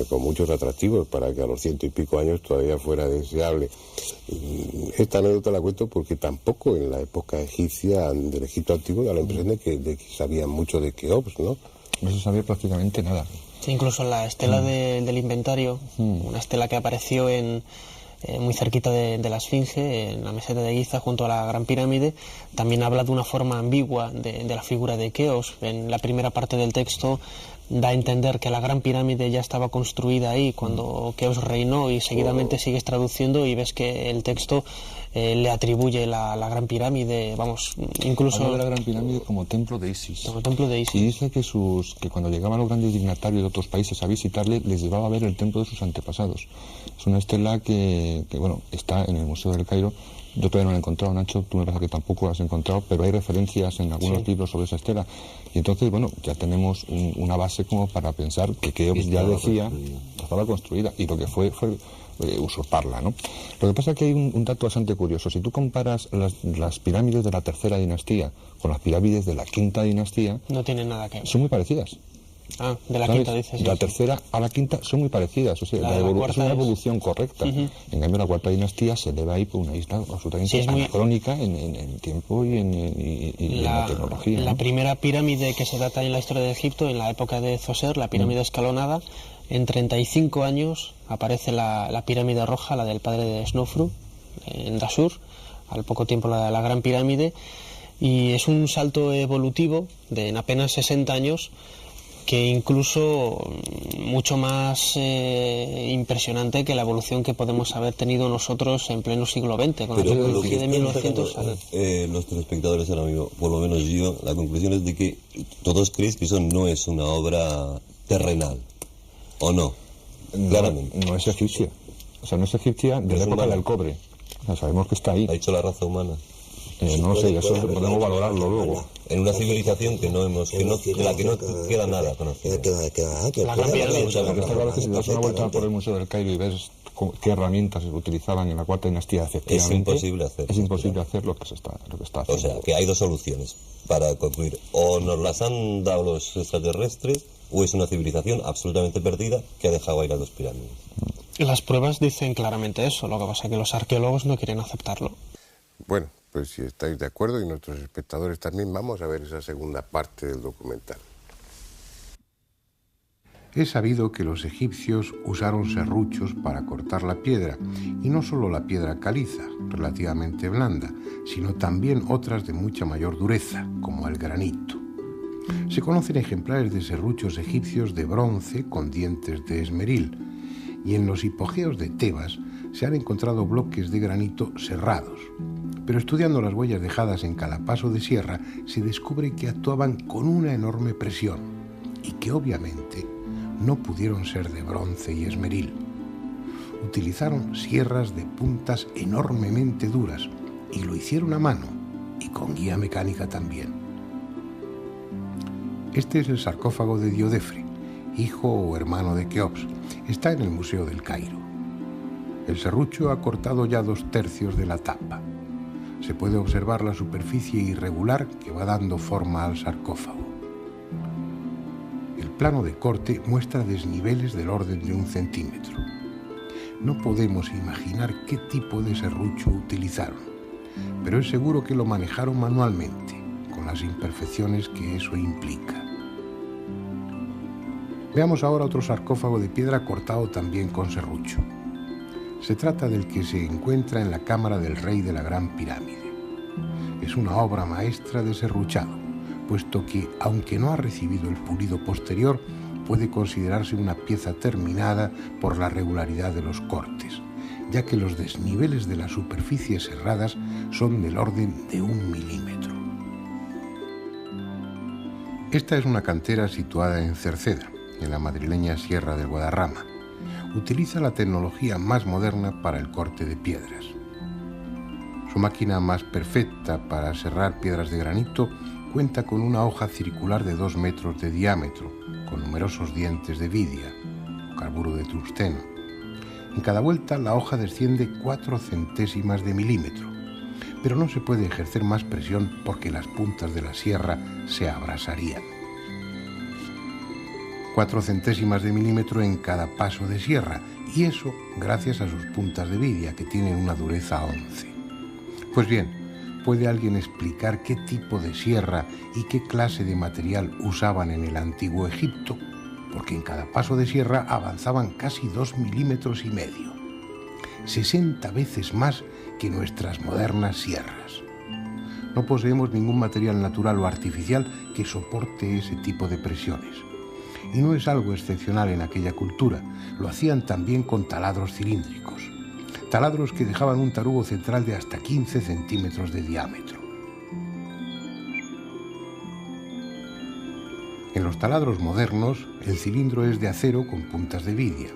con muchos atractivos para que a los 100 y pico años todavía fuera deseable. Esta anécdota la cuento porque tampoco en la época egipcia, del Egipto antiguo, da la impresión de que sabían mucho de Keops, ¿no?
No se sabía prácticamente nada.
Sí, incluso la estela del inventario, una estela que apareció muy cerquita de la Esfinge, en la meseta de Giza, junto a la Gran Pirámide, también habla de una forma ambigua de la figura de Keops. En la primera parte del texto da a entender que la Gran Pirámide ya estaba construida ahí cuando Keops reinó, y seguidamente sigues traduciendo y ves que el texto le atribuye la Gran Pirámide, vamos, incluso...
Habla de la Gran Pirámide como templo de Isis.
Como templo de Isis.
Y dice que cuando llegaban los grandes dignatarios de otros países a visitarle, les llevaba a ver el templo de sus antepasados. Es una estela que bueno, está en el Museo del Cairo, Yo todavía no lo he encontrado, Nacho, tú me parece que tampoco lo has encontrado, pero hay referencias en algunos libros sobre esa estela. Y entonces, bueno, ya tenemos una base como para pensar que Keops ya decía, estaba construida, y lo que fue usurparla, ¿no? Lo que pasa es que hay un dato bastante curioso. Si tú comparas las pirámides de la tercera dinastía con las pirámides de la quinta dinastía,
no tienen nada que ver.
Son muy parecidas.
Ah, de la
¿Sabes?
quinta dices.
De la tercera a la quinta son muy parecidas, o sea, es una evolución correcta. En cambio, la cuarta dinastía se eleva ahí por una isla absolutamente anacrónica en tiempo y en la tecnología.
La primera pirámide que se data en la historia de Egipto, en la época de Zoser, la pirámide escalonada, en 35 años aparece la pirámide roja, la del padre de Snofru, en Dashur, al poco tiempo la gran pirámide, y es un salto evolutivo de en apenas 60 años que incluso mucho más impresionante que la evolución que podemos haber tenido nosotros en pleno siglo XX, con la tecnología de 1900.
Los telespectadores ahora mismo, por lo menos yo, la conclusión es de que todos creéis que eso no es una obra terrenal, ¿o no? Claramente.
No es egipcia. O sea, no es egipcia de la época del cobre. O sea, sabemos que está ahí.
¿Ha dicho la raza humana?
No lo sé, eso podemos valorarlo luego.
En una civilización de la que no queda nada conocido.
La gran pirámide.
Si das una vuelta por el Museo del Cairo y ves qué herramientas se utilizaban en la cuarta dinastía, efectivamente, es imposible hacer lo que se está haciendo.
O sea, que hay dos soluciones para concluir. O nos las han dado los extraterrestres, o es una civilización absolutamente perdida que ha dejado ahí las dos pirámides.
Las pruebas dicen claramente eso, lo que pasa es que los arqueólogos no quieren aceptarlo.
Bueno, pues si estáis de acuerdo y nuestros espectadores también, vamos a ver esa segunda parte del documental. Es sabido que los egipcios usaron serruchos para cortar la piedra, y no solo la piedra caliza, relativamente blanda, sino también otras de mucha mayor dureza, como el granito. Se conocen ejemplares de serruchos egipcios de bronce con dientes de esmeril, y en los hipogeos de Tebas se han encontrado bloques de granito serrados. Pero estudiando las huellas dejadas en cada paso de sierra, se descubre que actuaban con una enorme presión y que obviamente no pudieron ser de bronce y esmeril. Utilizaron sierras de puntas enormemente duras y lo hicieron a mano y con guía mecánica también. Este es el sarcófago de Diodefre, hijo o hermano de Keops. Está en el Museo del Cairo. El serrucho ha cortado ya 2/3 de la tapa. Se puede observar la superficie irregular que va dando forma al sarcófago. El plano de corte muestra desniveles del orden de 1 centímetro. No podemos imaginar qué tipo de serrucho utilizaron, pero es seguro que lo manejaron manualmente, con las imperfecciones que eso implica. Veamos ahora otro sarcófago de piedra cortado también con serrucho. Se trata del que se encuentra en la cámara del rey de la Gran Pirámide. Es una obra maestra de serruchado, puesto que, aunque no ha recibido el pulido posterior, puede considerarse una pieza terminada por la regularidad de los cortes, ya que los desniveles de las superficies serradas son del orden de 1 milímetro. Esta es una cantera situada en Cerceda, en la madrileña Sierra del Guadarrama. Utiliza la tecnología más moderna para el corte de piedras. Su máquina más perfecta para serrar piedras de granito cuenta con una hoja circular de 2 metros de diámetro, con numerosos dientes de vidia, carburo de tungsteno. En cada vuelta la hoja desciende 4 centésimas de milímetro, pero no se puede ejercer más presión porque las puntas de la sierra se abrasarían. 4 centésimas de milímetro en cada paso de sierra, y eso gracias a sus puntas de vidia, que tienen una dureza 11. Pues bien, ¿puede alguien explicar qué tipo de sierra y qué clase de material usaban en el antiguo Egipto? Porque en cada paso de sierra avanzaban casi 2,5 milímetros, 60 veces más que nuestras modernas sierras. No poseemos ningún material natural o artificial que soporte ese tipo de presiones. Y no es algo excepcional en aquella cultura, lo hacían también con taladros cilíndricos. Taladros que dejaban un tarugo central de hasta 15 centímetros de diámetro. En los taladros modernos, el cilindro es de acero con puntas de vidia.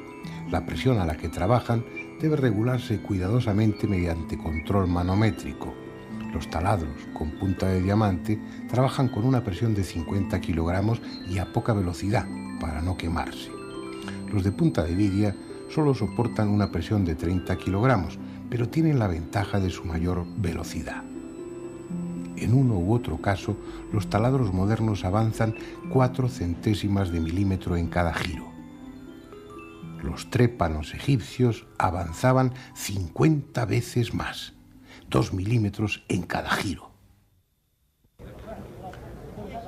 La presión a la que trabajan debe regularse cuidadosamente mediante control manométrico. Los taladros con punta de diamante trabajan con una presión de 50 kilogramos y a poca velocidad para no quemarse. Los de punta de vidia solo soportan una presión de 30 kilogramos, pero tienen la ventaja de su mayor velocidad. En uno u otro caso, los taladros modernos avanzan 4 centésimas de milímetro en cada giro. Los trépanos egipcios avanzaban 50 veces más, 2 milímetros en cada giro.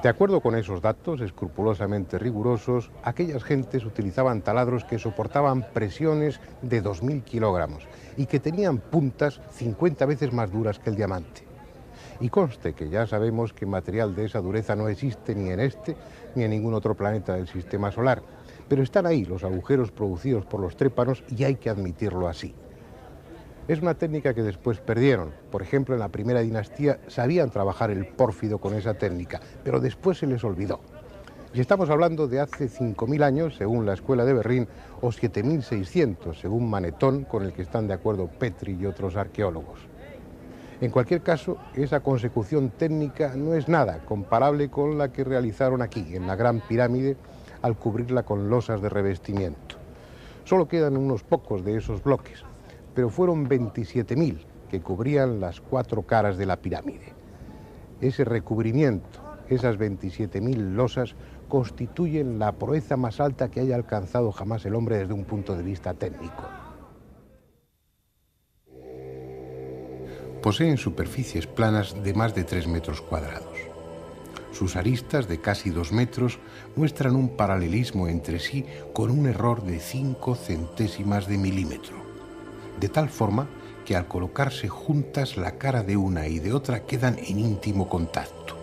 De acuerdo con esos datos escrupulosamente rigurosos, aquellas gentes utilizaban taladros que soportaban presiones de 2000 kilogramos y que tenían puntas 50 veces más duras que el diamante. Y conste que ya sabemos que material de esa dureza no existe ni en este ni en ningún otro planeta del sistema solar, pero están ahí los agujeros producidos por los trépanos y hay que admitirlo así. Es una técnica que después perdieron. Por ejemplo, en la primera dinastía sabían trabajar el pórfido con esa técnica, pero después se les olvidó. Y estamos hablando de hace 5.000 años, según la Escuela de Berrín, o 7.600, según Manetón, con el que están de acuerdo Petri y otros arqueólogos. En cualquier caso, esa consecución técnica no es nada comparable con la que realizaron aquí, en la Gran Pirámide, al cubrirla con losas de revestimiento. Solo quedan unos pocos de esos bloques, pero fueron 27.000 que cubrían las 4 caras de la pirámide. Ese recubrimiento, esas 27.000 losas, constituyen la proeza más alta que haya alcanzado jamás el hombre desde un punto de vista técnico. Poseen superficies planas de más de 3 metros cuadrados. Sus aristas, de casi 2 metros, muestran un paralelismo entre sí con un error de 5 centésimas de milímetro, de tal forma que al colocarse juntas la cara de una y de otra quedan en íntimo contacto.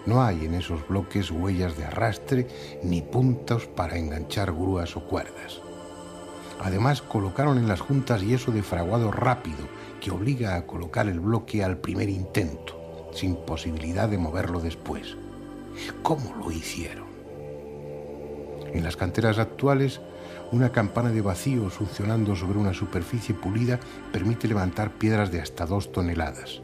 No hay en esos bloques huellas de arrastre ni puntos para enganchar grúas o cuerdas. Además, colocaron en las juntas yeso de fraguado rápido que obliga a colocar el bloque al primer intento, sin posibilidad de moverlo después. ¿Cómo lo hicieron? En las canteras actuales, una campana de vacío succionando sobre una superficie pulida permite levantar piedras de hasta 2 toneladas.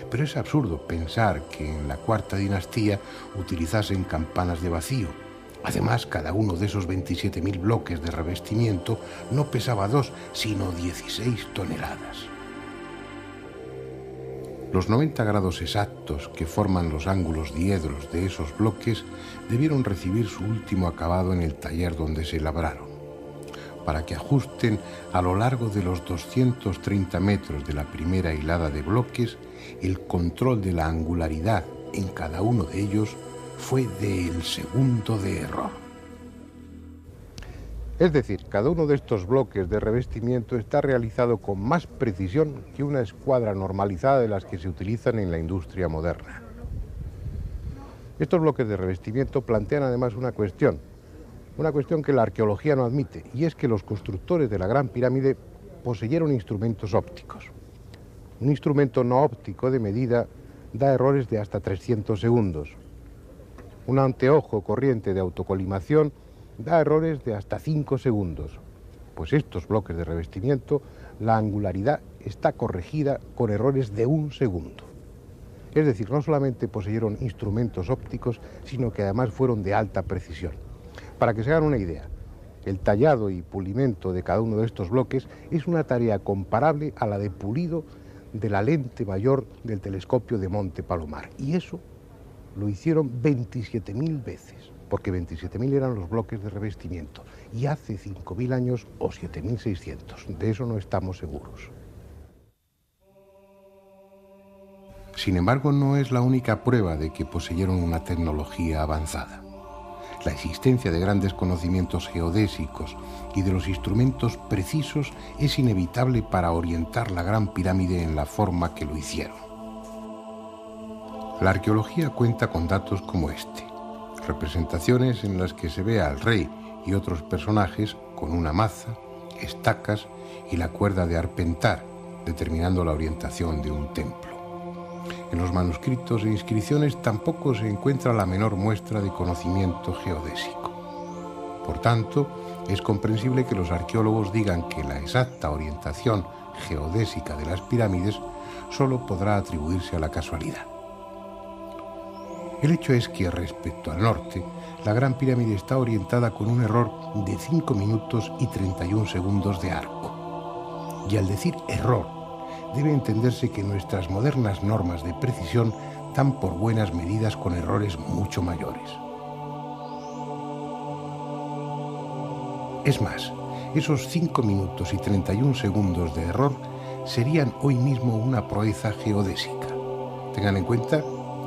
Pero es absurdo pensar que en la cuarta dinastía utilizasen campanas de vacío. Además, cada uno de esos 27.000 bloques de revestimiento no pesaba 2, sino 16 toneladas. Los 90 grados exactos que forman los ángulos diedros de esos bloques debieron recibir su último acabado en el taller donde se labraron, para que ajusten a lo largo de los 230 metros de la primera hilada de bloques. El control de la angularidad en cada uno de ellos fue del segundo de error. Es decir, cada uno de estos bloques de revestimiento está realizado con más precisión que una escuadra normalizada de las que se utilizan en la industria moderna. Estos bloques de revestimiento plantean además una cuestión que la arqueología no admite, y es que los constructores de la Gran Pirámide poseyeron instrumentos ópticos. Un instrumento no óptico de medida da errores de hasta 300 segundos. Un anteojo corriente de autocolimación da errores de hasta 5 segundos. Pues estos bloques de revestimiento, la angularidad está corregida con errores de 1 segundo. Es decir, no solamente poseyeron instrumentos ópticos, sino que además fueron de alta precisión. Para que se hagan una idea, el tallado y pulimento de cada uno de estos bloques es una tarea comparable a la de pulido de la lente mayor del telescopio de Monte Palomar. Y eso lo hicieron 27.000 veces, porque 27.000 eran los bloques de revestimiento, y hace 5.000 años o 7.600, de eso no estamos seguros. Sin embargo, no es la única prueba de que poseyeron una tecnología avanzada. La existencia de grandes conocimientos geodésicos y de los instrumentos precisos es inevitable para orientar la Gran Pirámide en la forma que lo hicieron. La arqueología cuenta con datos como este: representaciones en las que se ve al rey y otros personajes con una maza, estacas y la cuerda de arpentar, determinando la orientación de un templo. En los manuscritos e inscripciones tampoco se encuentra la menor muestra de conocimiento geodésico. Por tanto, Es comprensible que los arqueólogos digan que la exacta orientación geodésica de las pirámides solo podrá atribuirse a la casualidad. El hecho es que respecto al norte, la Gran Pirámide está orientada con un error de 5 minutos y 31 segundos de arco. Y al decir error, debe entenderse que nuestras modernas normas de precisión dan por buenas medidas con errores mucho mayores. Es más, esos 5 minutos y 31 segundos de error serían hoy mismo una proeza geodésica. Tengan en cuenta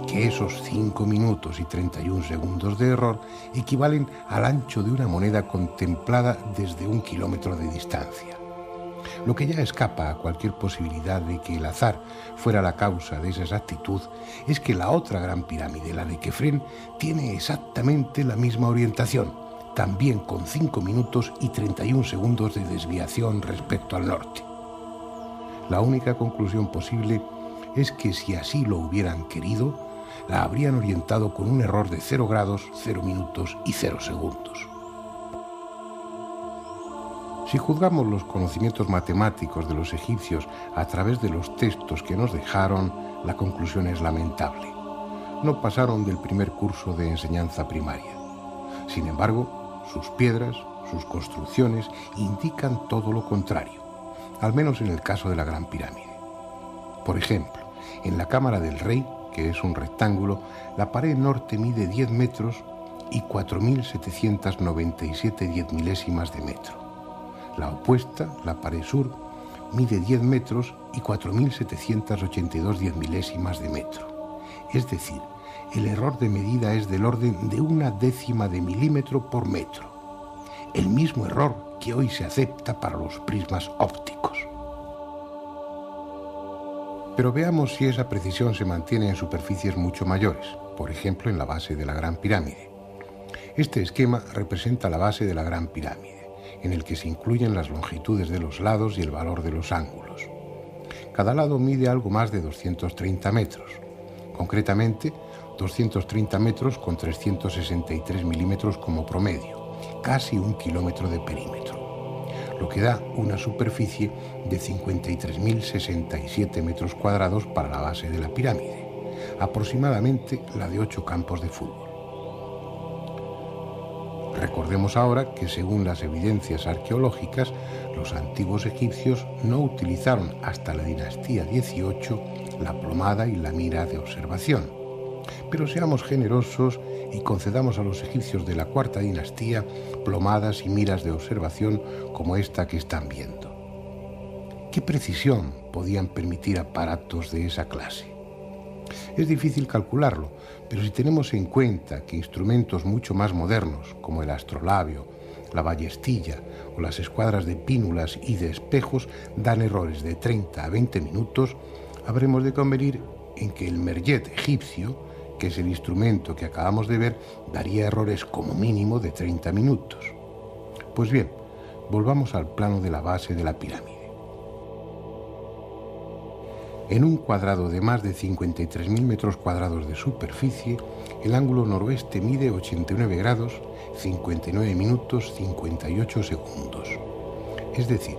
que esos 5 minutos y 31 segundos de error equivalen al ancho de una moneda contemplada desde 1 kilómetro de distancia. Lo que ya escapa a cualquier posibilidad de que el azar fuera la causa de esa exactitud es que la otra gran pirámide, la de Kefren, tiene exactamente la misma orientación, también con 5 minutos y 31 segundos de desviación respecto al norte. La única conclusión posible es que si así lo hubieran querido, la habrían orientado con un error de 0 grados, 0 minutos y 0 segundos. Si juzgamos los conocimientos matemáticos de los egipcios a través de los textos que nos dejaron, la conclusión es lamentable. No pasaron del primer curso de enseñanza primaria. Sin embargo, sus piedras, sus construcciones indican todo lo contrario, al menos en el caso de la Gran Pirámide. Por ejemplo, en la Cámara del Rey, que es un rectángulo, la pared norte mide 10 metros y 4.797 diezmilésimas de metro. La opuesta, la pared sur, mide 10 metros y 4.782 diezmilésimas de metro. Es decir, el error de medida es del orden de 1/10 de milímetro por metro. El mismo error que hoy se acepta para los prismas ópticos. Pero veamos si esa precisión se mantiene en superficies mucho mayores, por ejemplo en la base de la Gran Pirámide. Este esquema representa la base de la Gran Pirámide, en el que se incluyen las longitudes de los lados y el valor de los ángulos. Cada lado mide algo más de 230 metros, concretamente 230 metros con 363 milímetros como promedio, casi 1 kilómetro de perímetro, lo que da una superficie de 53.067 metros cuadrados para la base de la pirámide, aproximadamente la de 8 campos de fútbol. Recordemos ahora que según las evidencias arqueológicas, los antiguos egipcios no utilizaron hasta la dinastía XVIII la plomada y la mira de observación. Pero seamos generosos y concedamos a los egipcios de la cuarta dinastía plomadas y miras de observación como esta que están viendo. ¿Qué precisión podían permitir aparatos de esa clase? Es difícil calcularlo, pero si tenemos en cuenta que instrumentos mucho más modernos, como el astrolabio, la ballestilla o las escuadras de pínulas y de espejos, dan errores de 30 a 20 minutos, habremos de convenir en que el merjet egipcio, que es el instrumento que acabamos de ver, daría errores como mínimo de 30 minutos. Pues bien, volvamos al plano de la base de la pirámide. En un cuadrado de más de 53.000 metros cuadrados de superficie, el ángulo noroeste mide 89 grados, 59 minutos, 58 segundos. Es decir,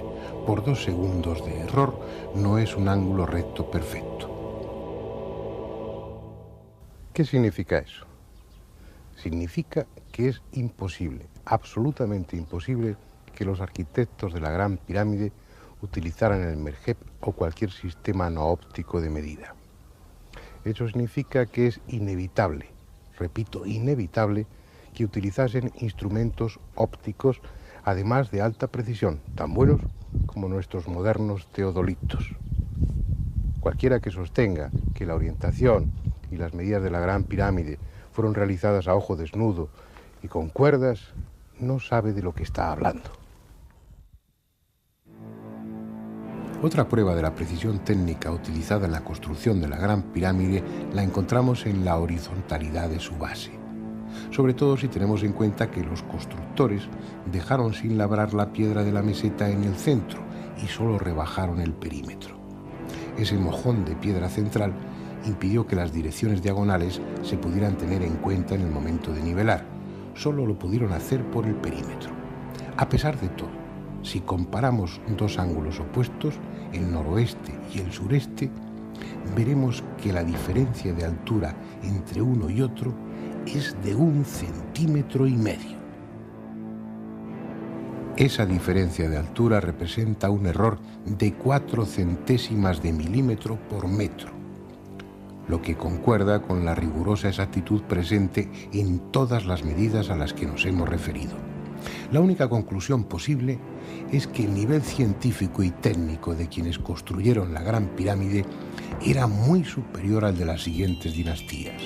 por 2 segundos de error no es un ángulo recto perfecto. ¿Qué significa eso? Significa que es imposible, absolutamente imposible, que los arquitectos de la Gran Pirámide utilizaran el merjet o cualquier sistema no óptico de medida. Eso significa que es inevitable, repito, inevitable, que utilizasen instrumentos ópticos, además de alta precisión, tan buenos como nuestros modernos teodolitos. Cualquiera que sostenga que la orientación y las medidas de la Gran Pirámide fueron realizadas a ojo desnudo y con cuerdas, no sabe de lo que está hablando. Otra prueba de la precisión técnica utilizada en la construcción de la Gran Pirámide la encontramos en la horizontalidad de su base, sobre todo si tenemos en cuenta que los constructores dejaron sin labrar la piedra de la meseta en el centro y solo rebajaron el perímetro. Ese mojón de piedra central impidió que las direcciones diagonales se pudieran tener en cuenta en el momento de nivelar. Solo lo pudieron hacer por el perímetro. A pesar de todo, si comparamos dos ángulos opuestos, el noroeste y el sureste, veremos que la diferencia de altura entre uno y otro es de 1,5 centímetros. Esa diferencia de altura representa un error de 4 centésimas de milímetro por metro, lo que concuerda con la rigurosa exactitud presente en todas las medidas a las que nos hemos referido. La única conclusión posible es que el nivel científico y técnico de quienes construyeron la Gran Pirámide era muy superior al de las siguientes dinastías.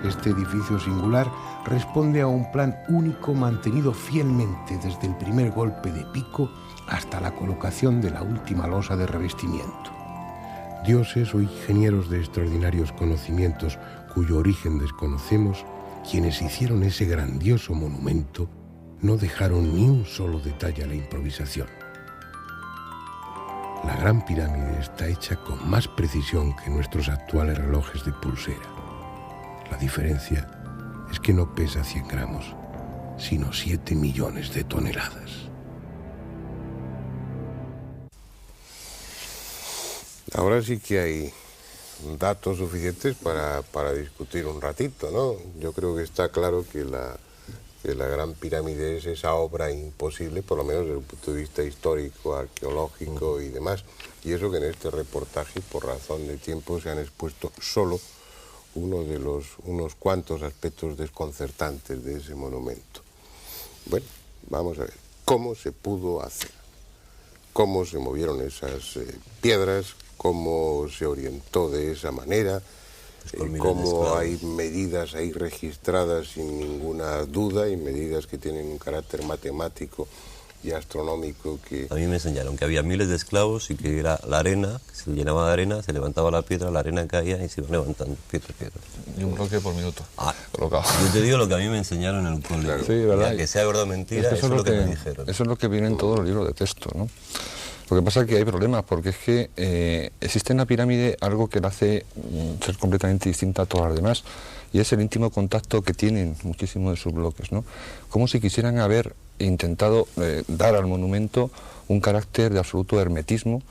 Este edificio singular responde a un plan único mantenido fielmente desde el primer golpe de pico hasta la colocación de la última losa de revestimiento. Dioses o ingenieros de extraordinarios conocimientos cuyo origen desconocemos, quienes hicieron ese grandioso monumento, no dejaron ni un solo detalle a la improvisación. La Gran Pirámide está hecha con más precisión que nuestros actuales relojes de pulsera. La diferencia es que no pesa 100 gramos, sino 7 millones de toneladas. Ahora sí que hay datos suficientes para discutir un ratito, ¿no? Yo creo que está claro que la Gran Pirámide es esa obra imposible, por lo menos desde el punto de vista histórico, arqueológico y demás. Y eso que en este reportaje, por razón de tiempo, se han expuesto solo unos cuantos aspectos desconcertantes de ese monumento. Bueno, vamos a ver cómo se pudo hacer, cómo se movieron esas piedras, cómo se orientó de esa manera, cómo hay medidas ahí registradas sin ninguna duda y medidas que tienen un carácter matemático y astronómico que...
A mí me enseñaron que había miles de esclavos y que era la arena, que se llenaba de arena, se levantaba la piedra, la arena caía y se iban levantando piedra.
Y un bloque por minuto.
Yo te digo lo que a mí me enseñaron en el colegio.
Claro. Sí, ¿verdad?
Ya que sea verdad o mentira, eso es lo que me dijeron.
Eso es lo que viene en todos los libros de texto, ¿no? Lo que pasa es que hay problemas, porque es que existe en la pirámide algo que la hace ser completamente distinta a todas las demás, y es el íntimo contacto que tienen muchísimos de sus bloques, ¿no? Como si quisieran haber intentado dar al monumento un carácter de absoluto hermetismo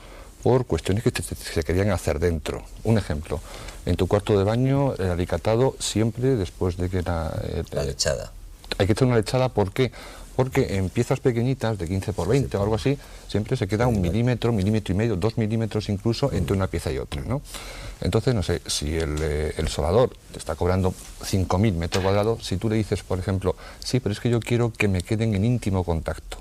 por cuestiones que se querían hacer dentro. Un ejemplo, en tu cuarto de baño, el alicatado siempre después de que la
lechada.
Hay que echar una lechada, ¿por qué? Porque en piezas pequeñitas, de 15 por 20 o algo así, siempre se queda 1 milímetro, 1,5 milímetros, 2 milímetros incluso entre una pieza y otra, ¿no? Entonces, no sé, si el soldador te está cobrando 5.000 metros cuadrados, si tú le dices, por ejemplo, sí, pero es que yo quiero que me queden en íntimo contacto.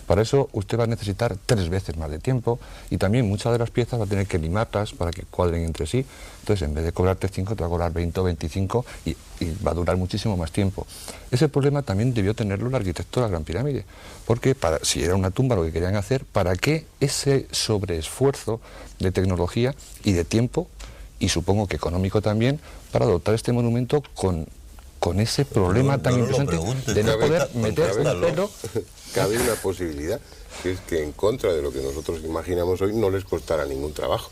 Para eso usted va a necesitar 3 veces más de tiempo y también muchas de las piezas va a tener que limarlas para que cuadren entre sí. Entonces, en vez de cobrarte 5, te va a cobrar 20 o 25 y va a durar muchísimo más tiempo. Ese problema también debió tenerlo el arquitecto de la Gran Pirámide, porque si era una tumba lo que querían hacer, ¿para qué ese sobreesfuerzo de tecnología y de tiempo, y supongo que económico también, para dotar este monumento con ese problema tan impresionante de no poder meter un pelo?
Cabe una posibilidad, que es que en contra de lo que nosotros imaginamos hoy no les costara ningún trabajo.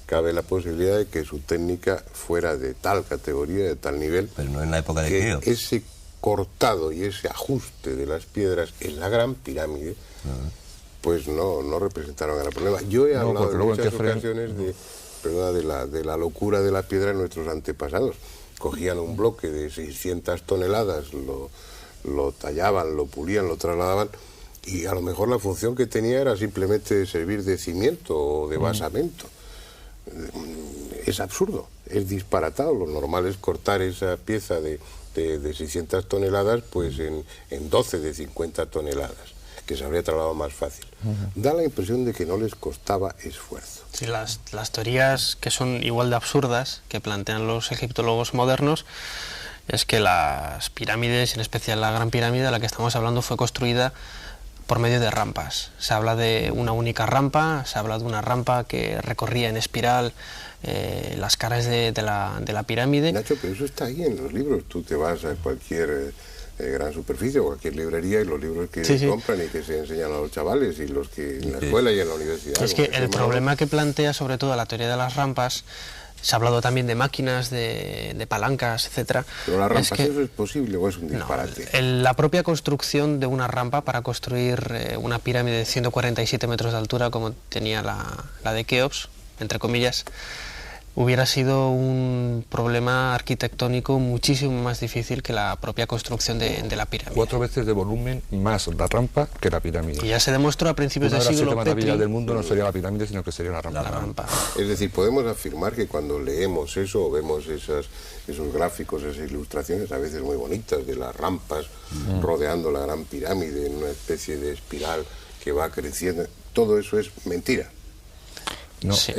Cabe la posibilidad de que su técnica fuera de tal categoría, de tal nivel,
pero no en la época de
que
Keops.
Ese cortado y ese ajuste de las piedras en la Gran Pirámide, pues no representaron gran problema. Yo he hablado en muchas ocasiones de la locura de la piedra en nuestros antepasados. Cogían un bloque de 600 toneladas, lo tallaban, lo pulían, lo trasladaban, y a lo mejor la función que tenía era simplemente servir de cimiento o de basamento. Es absurdo, es disparatado. Lo normal es cortar esa pieza de 600 toneladas pues en 12 de 50 toneladas, que se habría trasladado más fácil. Da la impresión de que no les costaba esfuerzo.
Sí, las teorías que son igual de absurdas que plantean los egiptólogos modernos es que las pirámides, en especial la Gran Pirámide de la que estamos hablando, fue construida por medio de rampas. Se habla de una única rampa, se habla de una rampa que recorría en espiral las caras de la pirámide.
Nacho, pero eso está ahí en los libros. Tú te vas a cualquier Gran Superficie o cualquier librería, y los libros que
Sí, sí.
compran y que se enseñan a los chavales y los que en la escuela y en la universidad.
Es que el problema que plantea sobre todo la teoría de las rampas, se ha hablado también de máquinas, de palancas, etcétera.
Pero las rampas,
es que,
¿eso es posible o es un disparate?
No, la propia construcción de una rampa para construir una pirámide de 147 metros de altura como tenía la de Keops, entre comillas, hubiera sido un problema arquitectónico muchísimo más difícil que la propia construcción de la pirámide.
4 veces de volumen más la rampa que la pirámide.
Y ya se demostró a principios
Una
del
de las
siglo
7 maravillas
Petri,
del mundo no sería la pirámide, sino que sería la rampa.
la rampa.
Es decir, podemos afirmar que cuando leemos eso o vemos esos gráficos, esas ilustraciones a veces muy bonitas de las rampas rodeando la gran pirámide en una especie de espiral que va creciendo, todo eso es mentira.
No,
Sí.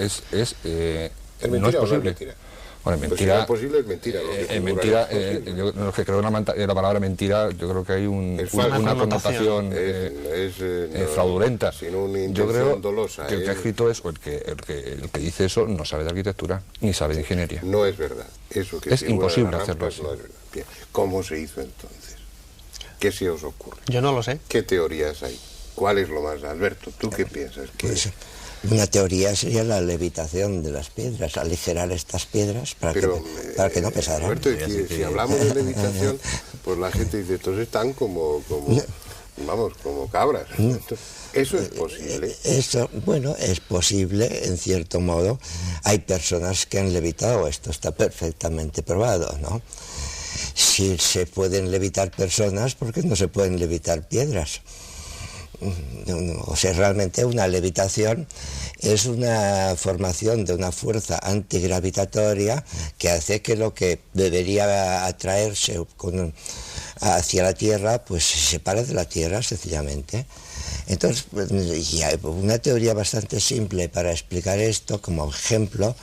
¿Es
mentira
no es
o no es
posible?
mentira?
Bueno,
Pues
mentira.
si no es posible, es mentira. Lo que
Es
figura
mentira,
es posible.
yo lo que creo en la palabra mentira, yo creo que hay
Es falsa.
una
Una
connotación
no,
fraudulenta.
sin una
Yo
intención
creo
dolosa.
que el que ha escrito eso, el que dice eso, no sabe de arquitectura, ni sabe de ingeniería.
No es verdad. Eso que
Es
figura
imposible
en las
hacerlo
rampas
así.
no es verdad. Bien. ¿Cómo se hizo entonces? ¿Qué se os ocurre?
Yo no lo sé.
¿Qué teorías hay? ¿Cuál es lo más? Alberto, ¿tú qué piensas?
Pues una teoría sería la levitación de las piedras, aligerar estas piedras para que no pesaran.
Alberto, si hablamos de levitación, pues la gente dice, estos están como cabras. Eso es posible.
Eso, bueno, es posible en cierto modo. Hay personas que han levitado, esto está perfectamente probado, ¿no? Si se pueden levitar personas, ¿por qué no se pueden levitar piedras? O sea, realmente una levitación es una formación de una fuerza antigravitatoria que hace que lo que debería atraerse hacia la Tierra, pues se separa de la Tierra sencillamente. Entonces, y hay una teoría bastante simple para explicar esto, como ejemplo,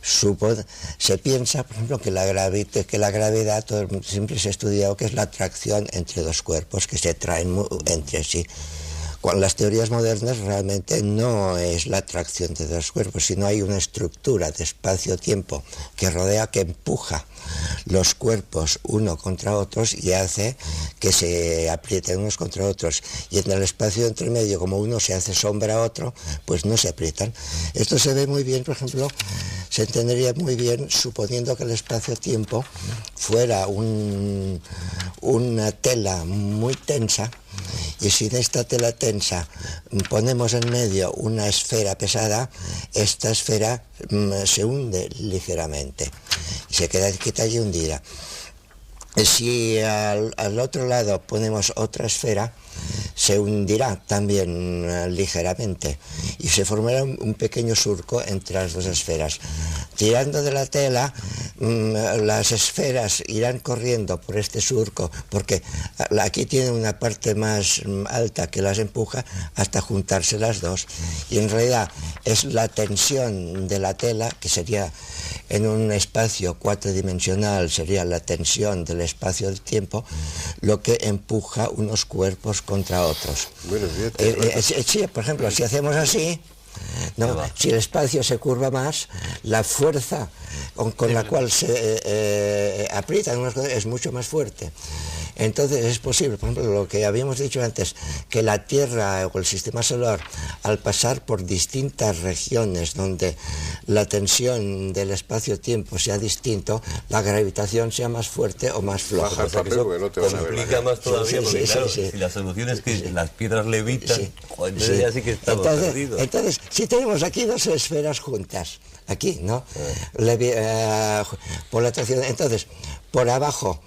se piensa, por ejemplo, que la gravedad, siempre se ha estudiado que es la atracción entre dos cuerpos que se atraen entre sí. Con las teorías modernas realmente no es la atracción de dos cuerpos, sino hay una estructura de espacio-tiempo que rodea, que empuja los cuerpos uno contra otros y hace que se aprieten unos contra otros. Y en el espacio entre medio, como uno se hace sombra a otro, pues no se aprietan. Esto se ve muy bien, por ejemplo, se entendería muy bien suponiendo que el espacio-tiempo fuera una tela muy tensa, y si en esta tela tensa ponemos en medio una esfera pesada, esta esfera se hunde ligeramente y se queda quieta y hundida. Si al otro lado ponemos otra esfera, se hundirá también ligeramente y se formará un pequeño surco entre las dos esferas. Tirando de la tela, las esferas irán corriendo por este surco, porque aquí tiene una parte más alta que las empuja hasta juntarse las dos, y en realidad es la tensión de la tela, que sería en un espacio cuatridimensional, sería la tensión del espacio del tiempo, lo que empuja unos cuerpos contra otros.
Bueno, fíjate,
Sí, por ejemplo, si hacemos así, no, si el espacio se curva más, la fuerza con la cual se aprietan unas cosas es mucho más fuerte. Entonces es posible, por ejemplo, lo que habíamos dicho antes, que la Tierra o el sistema solar, al pasar por distintas regiones donde la tensión del espacio-tiempo sea distinto, la gravitación sea más fuerte o más floja.
Baja el papel porque no te van a ver.
Complica más todavía,
Sí,
porque
sí,
claro,
sí, sí.
si la solución es que las piedras levitan,
Sí,
entonces ya sí que estamos perdidos.
entonces, si tenemos aquí dos esferas juntas, aquí, ¿no? Por la atracción, entonces, por abajo,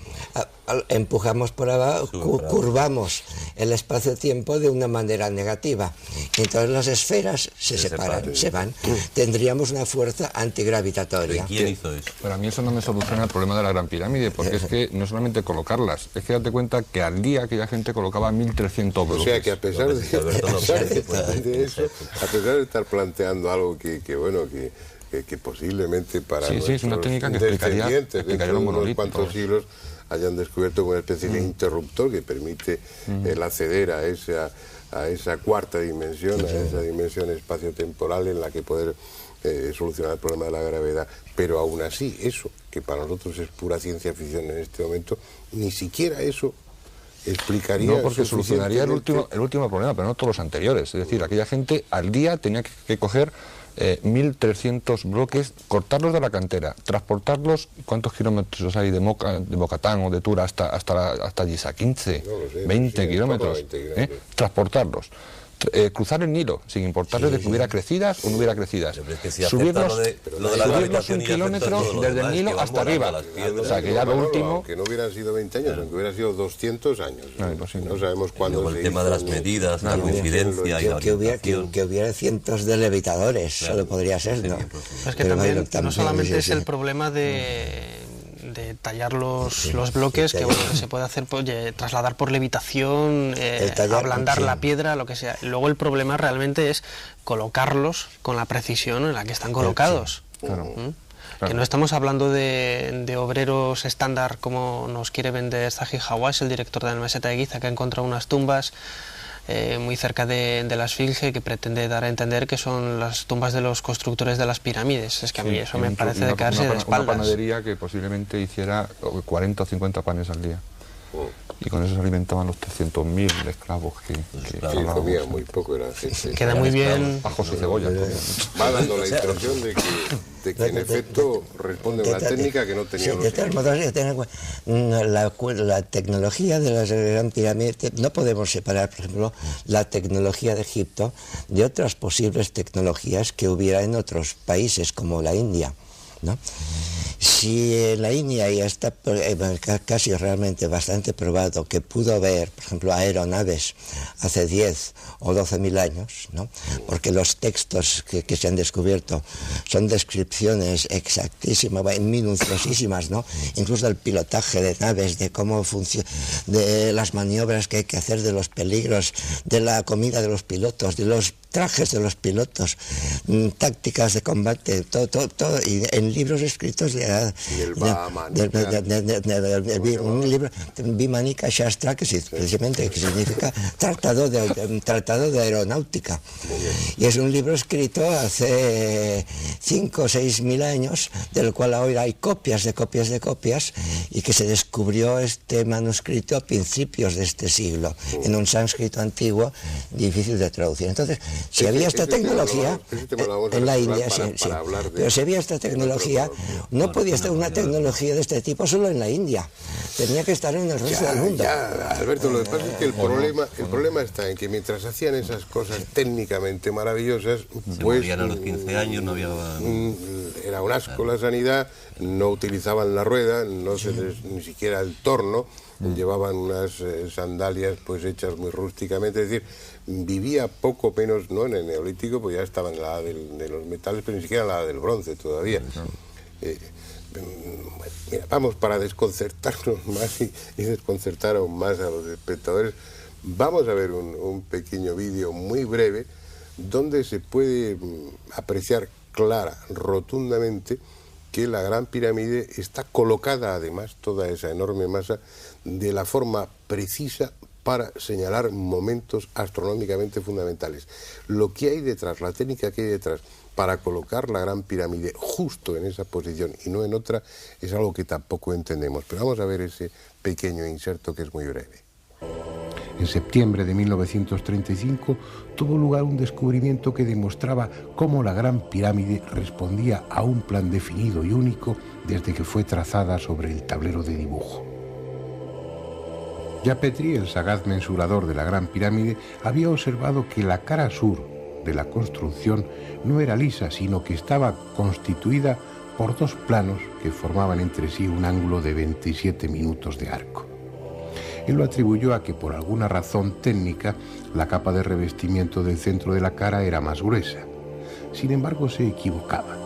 empujamos por abajo, curvamos el espacio-tiempo de una manera negativa. Entonces las esferas se separan, se van. Tendríamos una fuerza antigravitatoria.
¿Quién hizo eso?
Para mí eso no me soluciona el problema de la Gran Pirámide, porque es que no solamente colocarlas, es que date cuenta que al día aquella gente colocaba 1.300 bloques.
O sea que a pesar de eso, a pesar de estar planteando algo que posiblemente para
Sí, es una técnica que explicaría
dentro de
los
unos
monolitos.
cuantos siglos hayan descubierto una especie de interruptor que permite el acceder a esa cuarta dimensión, a esa dimensión espaciotemporal en la que poder solucionar el problema de la gravedad. Pero aún así, eso, que para nosotros es pura ciencia ficción en este momento, ni siquiera eso explicaría...
No, porque solucionaría el último problema, pero no todos los anteriores. Es decir, aquella gente al día tenía que coger 1.300 bloques, cortarlos de la cantera, transportarlos. ¿Cuántos kilómetros hay de Mocatán o de Tura hasta Giza? 15, no sé, 20 kilómetros. 20 kilómetros. Transportarlos. Cruzar el Nilo, sin importarle de que hubiera crecidas o no hubiera crecidas. Subirlos un kilómetro desde el Nilo hasta arriba. O sea, que ya lo último...
Que no hubieran sido 20 años, aunque hubieran sido 200 años. No sabemos cuándo.
El tema de las medidas, la coincidencia y la orientación.
Que hubiera cientos de levitadores, solo podría ser, ¿no?
Es que también no solamente es el problema de tallar los bloques, que bueno, que se puede hacer, trasladar por levitación, ablandar la piedra, lo que sea. Luego el problema realmente es colocarlos con la precisión en la que están colocados.
Claro.
Que no estamos hablando de obreros estándar como nos quiere vender Zahi Hawass, el director de la meseta de Giza, que ha encontrado unas tumbas muy cerca de la Esfinge, que pretende dar a entender que son las tumbas de los constructores de las pirámides. Es que a mí eso me parece de caerse de espaldas.
Una panadería que posiblemente hiciera 40 o 50 panes al día. Y con eso se alimentaban los 300.000 esclavos que
comían muy poco, era gente.
Queda muy bien.
Ajos y cebolla.
Va dando la impresión de que en efecto responde a una técnica que no tenía.
De todas maneras, la tecnología de las Gran Pirámide, no podemos separar, por ejemplo, la tecnología de Egipto de otras posibles tecnologías que hubiera en otros países como la India, ¿no? Si en la India ya está casi realmente bastante probado que pudo haber, por ejemplo, aeronaves hace 10 o 12.000 años, ¿no? Porque los textos que se han descubierto son descripciones exactísimas, minuciosísimas, ¿no? Incluso del pilotaje de naves, de cómo funciona, de las maniobras que hay que hacer, de los peligros, de la comida de los pilotos, de los trajes de los pilotos, tácticas de combate, todo, y en libros escritos un libro, Vimanika Shastra, que precisamente significa tratado de aeronáutica. Y es un libro escrito hace 5 o 6.000 años, del cual ahora hay copias, y que se descubrió este manuscrito a principios de este siglo, en un sánscrito antiguo, difícil de traducir. Entonces, si había esta tecnología en la India, pero si había esta tecnología, no podía estar una tecnología de este tipo solo en la India, tenía que estar en el resto del mundo.
Alberto, lo que pasa es que el problema está en que mientras hacían esas cosas técnicamente maravillosas, pues
a los 15 años no había...
Era un asco la sanidad, no utilizaban la rueda, ni siquiera el torno, llevaban unas sandalias pues hechas muy rústicamente, es decir, vivía poco menos, no en el Neolítico, pues ya estaba en la edad de los metales, pero ni siquiera en la edad del bronce todavía. Mira, vamos, para desconcertarnos más y desconcertar aún más a los espectadores, vamos a ver un pequeño vídeo muy breve donde se puede apreciar rotundamente que la Gran Pirámide está colocada, además, toda esa enorme masa, de la forma precisa para señalar momentos astronómicamente fundamentales. Lo que hay detrás, la técnica que hay detrás para colocar la Gran Pirámide justo en esa posición y no en otra, es algo que tampoco entendemos. Pero vamos a ver ese pequeño inserto que es muy breve.
En septiembre de 1935 tuvo lugar un descubrimiento que demostraba cómo la Gran Pirámide respondía a un plan definido y único desde que fue trazada sobre el tablero de dibujo. Yapetri, el sagaz mensurador de la Gran Pirámide, había observado que la cara sur de la construcción no era lisa, sino que estaba constituida por dos planos que formaban entre sí un ángulo de 27 minutos de arco. Él lo atribuyó a que por alguna razón técnica la capa de revestimiento del centro de la cara era más gruesa. Sin embargo, se equivocaba.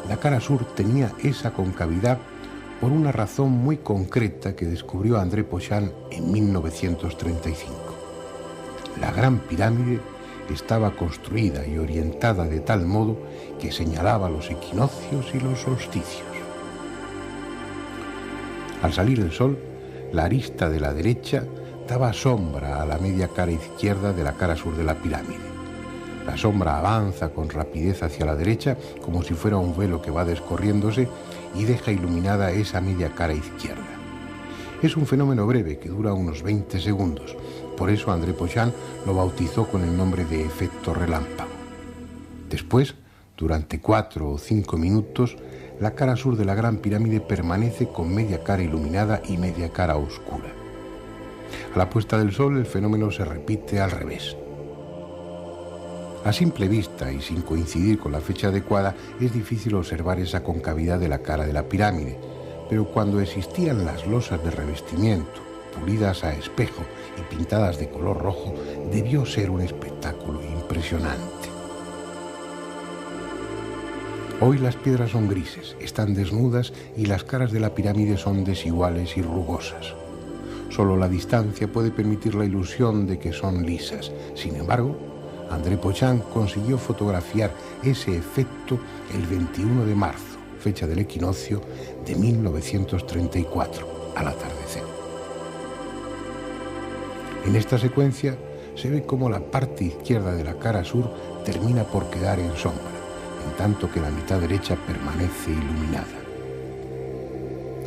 La cara sur tenía esa concavidad por una razón muy concreta que descubrió André Pochon en 1935. La Gran Pirámide estaba construida y orientada de tal modo que señalaba los equinoccios y los solsticios. Al salir el sol, la arista de la derecha daba sombra a la media cara izquierda de la cara sur de la pirámide. La sombra avanza con rapidez hacia la derecha como si fuera un velo que va descorriéndose y deja iluminada esa media cara izquierda. Es un fenómeno breve que dura unos 20 segundos. Por eso André Pochant lo bautizó con el nombre de efecto relámpago. Después, durante 4 o 5 minutos, la cara sur de la Gran Pirámide permanece con media cara iluminada y media cara oscura. A la puesta del sol el fenómeno se repite al revés. A simple vista y sin coincidir con la fecha adecuada es difícil observar esa concavidad de la cara de la pirámide, pero cuando existían las losas de revestimiento, pulidas a espejo y pintadas de color rojo, debió ser un espectáculo impresionante. Hoy las piedras son grises, están desnudas y las caras de la pirámide son desiguales y rugosas. Solo la distancia puede permitir la ilusión de que son lisas. Sin embargo, André Pochant consiguió fotografiar ese efecto el 21 de marzo, fecha del equinoccio de 1934, al atardecer. En esta secuencia se ve cómo la parte izquierda de la cara sur termina por quedar en sombra, en tanto que la mitad derecha permanece iluminada.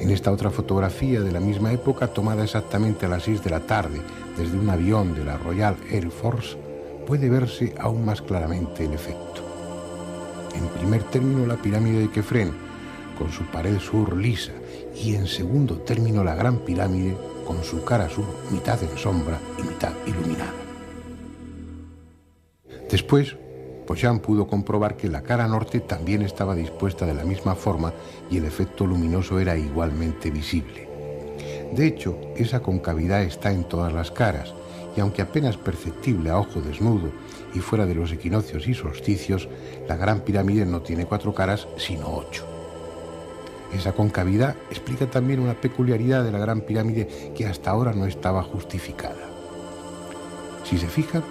En esta otra fotografía de la misma época, tomada exactamente a las 6 de la tarde desde un avión de la Royal Air Force, puede verse aún más claramente el efecto. En primer término, la pirámide de Kefren, con su pared sur lisa, y en segundo término, la Gran Pirámide, con su cara sur mitad en sombra y mitad iluminada. Después, Pochant pudo comprobar que la cara norte también estaba dispuesta de la misma forma y el efecto luminoso era igualmente visible. De hecho, esa concavidad está en todas las caras, y aunque apenas perceptible a ojo desnudo y fuera de los equinoccios y solsticios, la Gran Pirámide no tiene 4 caras, sino 8. Esa concavidad explica también una peculiaridad de la Gran Pirámide que hasta ahora no estaba justificada. Si se fijan,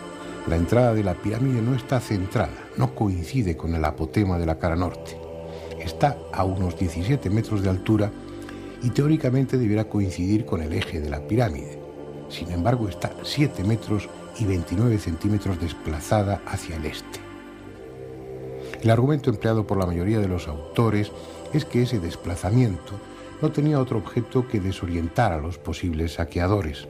la entrada de la pirámide no está centrada, no coincide con el apotema de la cara norte. Está a unos 17 metros de altura y teóricamente deberá coincidir con el eje de la pirámide. Sin embargo, está 7 metros y 29 centímetros desplazada hacia el este. El argumento empleado por la mayoría de los autores es que ese desplazamiento no tenía otro objeto que desorientar a los posibles saqueadores.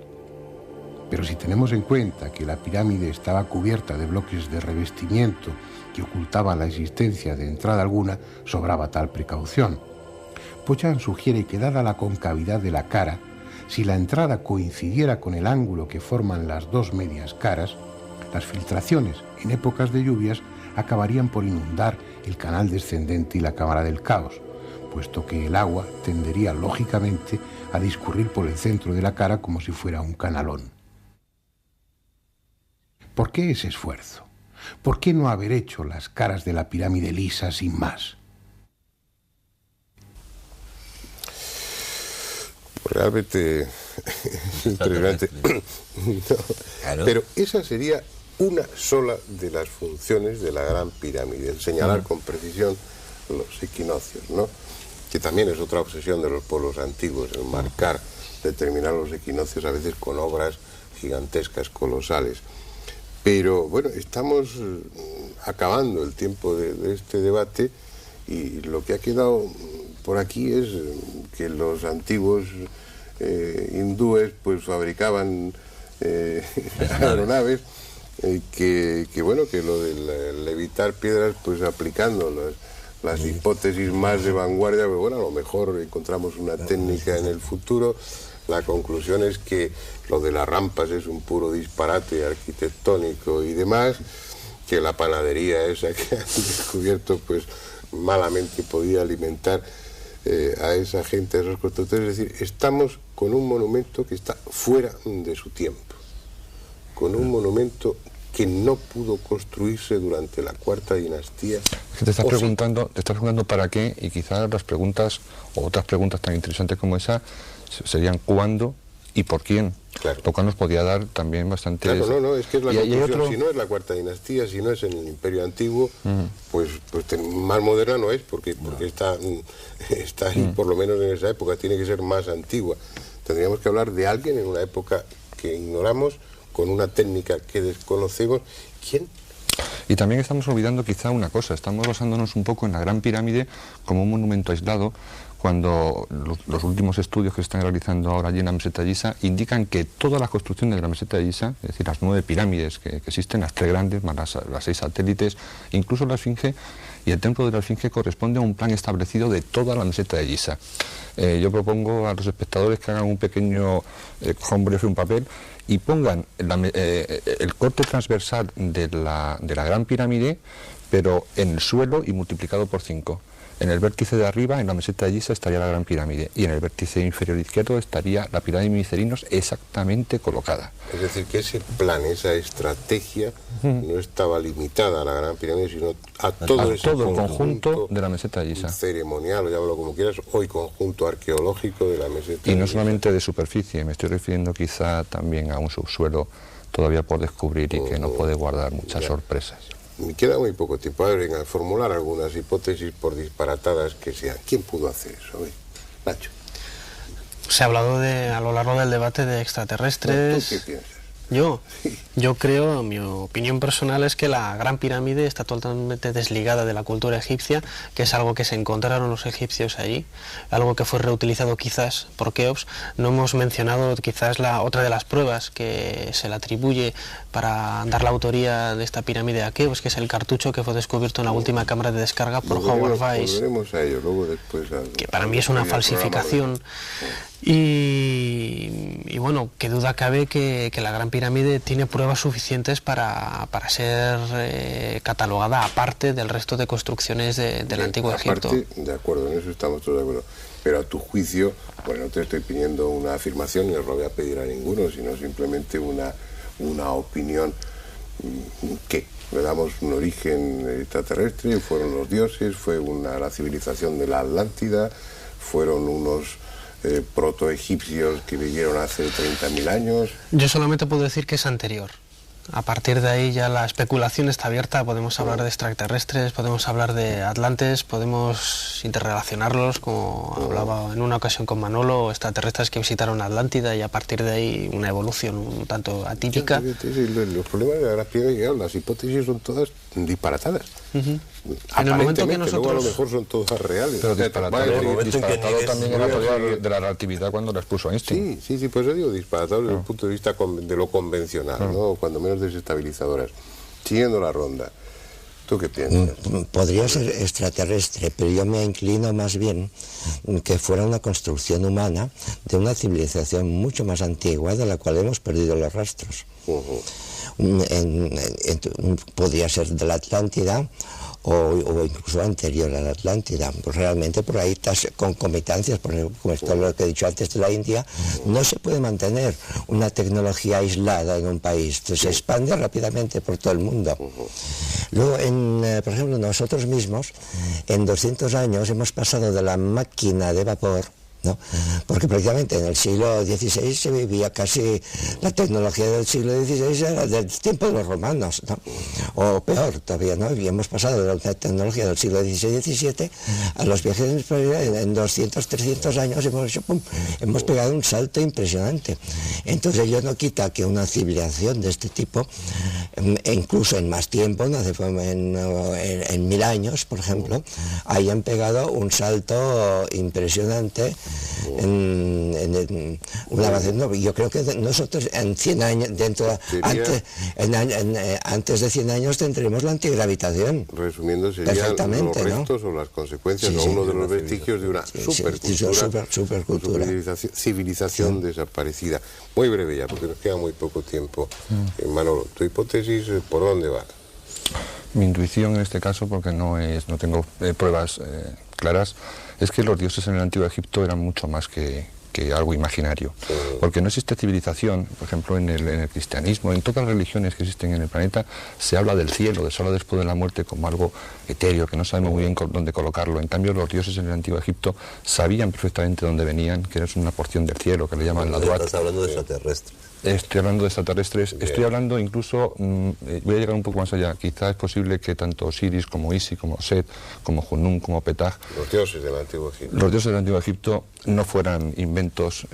Pero si tenemos en cuenta que la pirámide estaba cubierta de bloques de revestimiento que ocultaban la existencia de entrada alguna, sobraba tal precaución. Pochant sugiere que, dada la concavidad de la cara, si la entrada coincidiera con el ángulo que forman las dos medias caras, las filtraciones en épocas de lluvias acabarían por inundar el canal descendente y la cámara del caos, puesto que el agua tendería lógicamente a discurrir por el centro de la cara como si fuera un canalón. ¿Por qué ese esfuerzo? ¿Por qué no haber hecho las caras de la pirámide lisas sin más?
Realmente es impresionante. No,
Claro.
pero esa sería una sola de las funciones de la Gran Pirámide, el señalar con precisión los equinoccios, ¿no? Que también es otra obsesión de los pueblos antiguos, el marcar, determinar los equinoccios a veces con obras gigantescas, colosales. Pero bueno, estamos acabando el tiempo de este debate y lo que ha quedado por aquí es que los antiguos hindúes pues fabricaban aeronaves que bueno, que lo de levitar piedras pues aplicando las hipótesis más de vanguardia, pero bueno, a lo mejor encontramos una técnica en el futuro. La conclusión es que lo de las rampas es un puro disparate arquitectónico y demás, que la panadería esa que han descubierto pues malamente podía alimentar a esa gente, a esos constructores. Es decir, estamos con un monumento que está fuera de su tiempo, con un monumento que no pudo construirse durante la Cuarta Dinastía.
Te estás preguntando para qué, y quizás las preguntas o otras preguntas tan interesantes como esa serían cuándo y por quién.
Claro.
Lo cual nos podía dar también bastante...
Claro, no, es que es la
y
conclusión.
otro...
Si no es la Cuarta Dinastía, si no es en el Imperio Antiguo, pues más moderna no es, porque está ahí, por lo menos en esa época, tiene que ser más antigua. Tendríamos que hablar de alguien en una época que ignoramos, con una técnica que desconocemos. ¿Quién?
Y también estamos olvidando quizá una cosa, estamos basándonos un poco en la Gran Pirámide como un monumento aislado, cuando los últimos estudios que se están realizando ahora allí en la meseta de Giza indican que todas las construcciones de la meseta de Giza, es decir, las 9 pirámides que existen, las 3 grandes, más las 6 satélites, incluso la Esfinge y el templo de la Esfinge, corresponde a un plan establecido de toda la meseta de Giza. Yo propongo a los espectadores que hagan un pequeño hombre un papel y pongan el corte transversal de la Gran Pirámide, pero en el suelo y multiplicado por 5. En el vértice de arriba, en la meseta de Giza, estaría la Gran Pirámide, y en el vértice inferior izquierdo estaría la pirámide de Micerinos exactamente colocada.
Es decir, que ese plan, esa estrategia, no estaba limitada a la Gran Pirámide, sino a todo
el conjunto de la meseta de Giza.
Ceremonial, o llámalo como quieras, hoy conjunto arqueológico de la meseta de
Y no
Giza.
solamente de superficie, me estoy refiriendo quizá también a un subsuelo todavía por descubrir y que nos puede guardar muchas sorpresas.
Me queda muy poco tiempo. A ver, venga, formular algunas hipótesis, por disparatadas que sean. ¿Quién pudo hacer eso? A ver, Nacho.
Se ha hablado a lo largo del debate de extraterrestres.
¿Tú qué piensas?
Yo creo, mi opinión personal es que la Gran Pirámide está totalmente desligada de la cultura egipcia, que es algo que se encontraron los egipcios allí, algo que fue reutilizado quizás por Keops. No hemos mencionado quizás la otra de las pruebas que se le atribuye para dar la autoría de esta pirámide a Keops, que es el cartucho que fue descubierto en la última cámara de descarga por Howard Weiss.
Volveremos a ello, luego después...
Que para mí es una falsificación. Y bueno, qué duda cabe que la Gran Pirámide tiene pruebas suficientes para ser catalogada aparte del resto de construcciones del Antiguo Egipto.
De acuerdo, en eso estamos todos de acuerdo. Pero a tu juicio, bueno, no te estoy pidiendo una afirmación, ni os lo voy a pedir a ninguno, sino simplemente una opinión que le damos un origen extraterrestre, fueron los dioses, fue la civilización de la Atlántida, fueron unos protoegipcios que vivieron hace 30.000 años.
Yo solamente puedo decir que es anterior. A partir de ahí ya la especulación está abierta, podemos hablar de extraterrestres, podemos hablar de atlantes, podemos interrelacionarlos, como hablaba en una ocasión con Manolo, extraterrestres que visitaron Atlántida, y a partir de ahí una evolución un tanto atípica.
Los problemas de la Gran Pirámide, las hipótesis son todas disparatadas.
En el momento que nosotros...
luego a lo mejor son todas reales.
Pero disparatado también era la teoría de la relatividad cuando la expuso Einstein.
Sí, por eso digo disparatado desde el punto de vista de lo convencional, ¿no? Cuando menos desestabilizadoras. Siguiendo la ronda, ¿tú qué piensas?
Podría ser extraterrestre, pero yo me inclino más bien que fuera una construcción humana de una civilización mucho más antigua de la cual hemos perdido los rastros. Podría ser de la Atlántida o incluso anterior a la Atlántida. Pues realmente por ahí estas concomitancias, como esto lo que he dicho antes de la India, no se puede mantener una tecnología aislada en un país, se expande rápidamente por todo el mundo. Luego, por ejemplo, nosotros mismos, en 200 años hemos pasado de la máquina de vapor, ¿no? Porque prácticamente en el siglo XVI se vivía casi la tecnología del siglo XVI era del tiempo de los romanos, ¿no? O peor todavía, ¿no? Y hemos pasado de la tecnología del siglo XVI-XVII a los viajes en 200, 300 años hemos pegado un salto impresionante. Entonces ello no quita que una civilización de este tipo, incluso en más tiempo, ¿no? en 1000 años, por ejemplo, hayan pegado un salto impresionante en un avance. No, yo creo que nosotros en 100 años, antes de 100 años tendremos la antigravitación.
Resumiendo, serían los restos, ¿no? O las consecuencias, o uno de los vestigios de una supercultura, civilización desaparecida. Muy breve ya, porque nos queda muy poco tiempo. Manolo, ¿tu hipótesis por dónde va?
Mi intuición en este caso, porque no tengo pruebas claras, es que los dioses en el Antiguo Egipto eran mucho más que algo imaginario, porque no existe civilización. Por ejemplo, en el cristianismo, en todas las religiones que existen en el planeta, se habla del cielo, se habla después de la muerte como algo etéreo, que no sabemos muy bien dónde colocarlo. En cambio, los dioses en el Antiguo Egipto sabían perfectamente dónde venían, que era una porción del cielo, que le llaman la Duat.
Estás hablando de extraterrestres.
Estoy hablando de extraterrestres, estoy hablando incluso, voy a llegar un poco más allá, quizás es posible que tanto Osiris como Isis, como Set, como Junum, como Petah,
los dioses del Antiguo Egipto,
los dioses del Antiguo Egipto no fueran inventos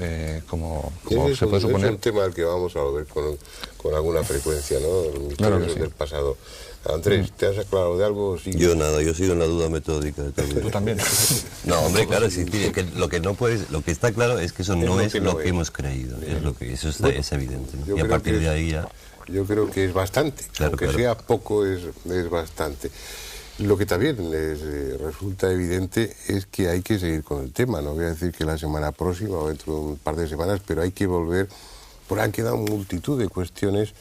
como se puede suponer.
Es un tema al que vamos a volver con alguna frecuencia, ¿no?
Claro que sí.
Del pasado. Andrés, ¿te has aclarado de algo? Sí.
Yo nada, yo sigo en la duda metódica de todo.
Tú también.
No, hombre, claro, sí, que lo que no puedes, lo que está claro es que eso no es lo que hemos creído, es lo que eso es evidente, ¿no? Y a partir de ahí ya.
Yo creo que es bastante,
claro,
aunque sea poco, es bastante. Lo que también resulta evidente es que hay que seguir con el tema. No voy a decir que la semana próxima o dentro de un par de semanas, pero hay que volver, porque han quedado multitud de cuestiones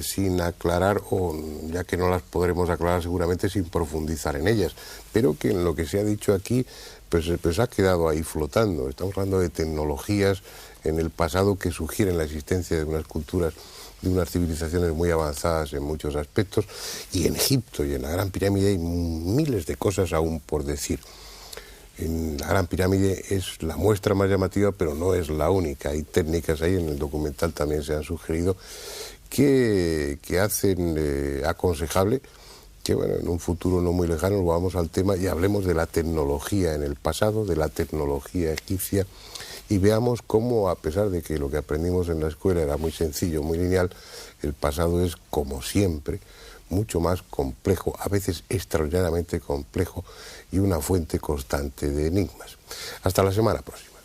sin aclarar, o ya que no las podremos aclarar seguramente sin profundizar en ellas, pero que en lo que se ha dicho aquí pues ha quedado ahí flotando. Estamos hablando de tecnologías en el pasado que sugieren la existencia de unas culturas, de unas civilizaciones muy avanzadas en muchos aspectos, y en Egipto y en la Gran Pirámide hay miles de cosas aún por decir. En la Gran Pirámide es la muestra más llamativa, pero no es la única. Hay técnicas ahí, en el documental también se han sugerido, que hacen aconsejable que, bueno, en un futuro no muy lejano volvamos al tema y hablemos de la tecnología en el pasado, de la tecnología egipcia, y veamos cómo, a pesar de que lo que aprendimos en la escuela era muy sencillo, muy lineal, el pasado es, como siempre, mucho más complejo, a veces extraordinariamente complejo, y una fuente constante de enigmas. Hasta la semana próxima.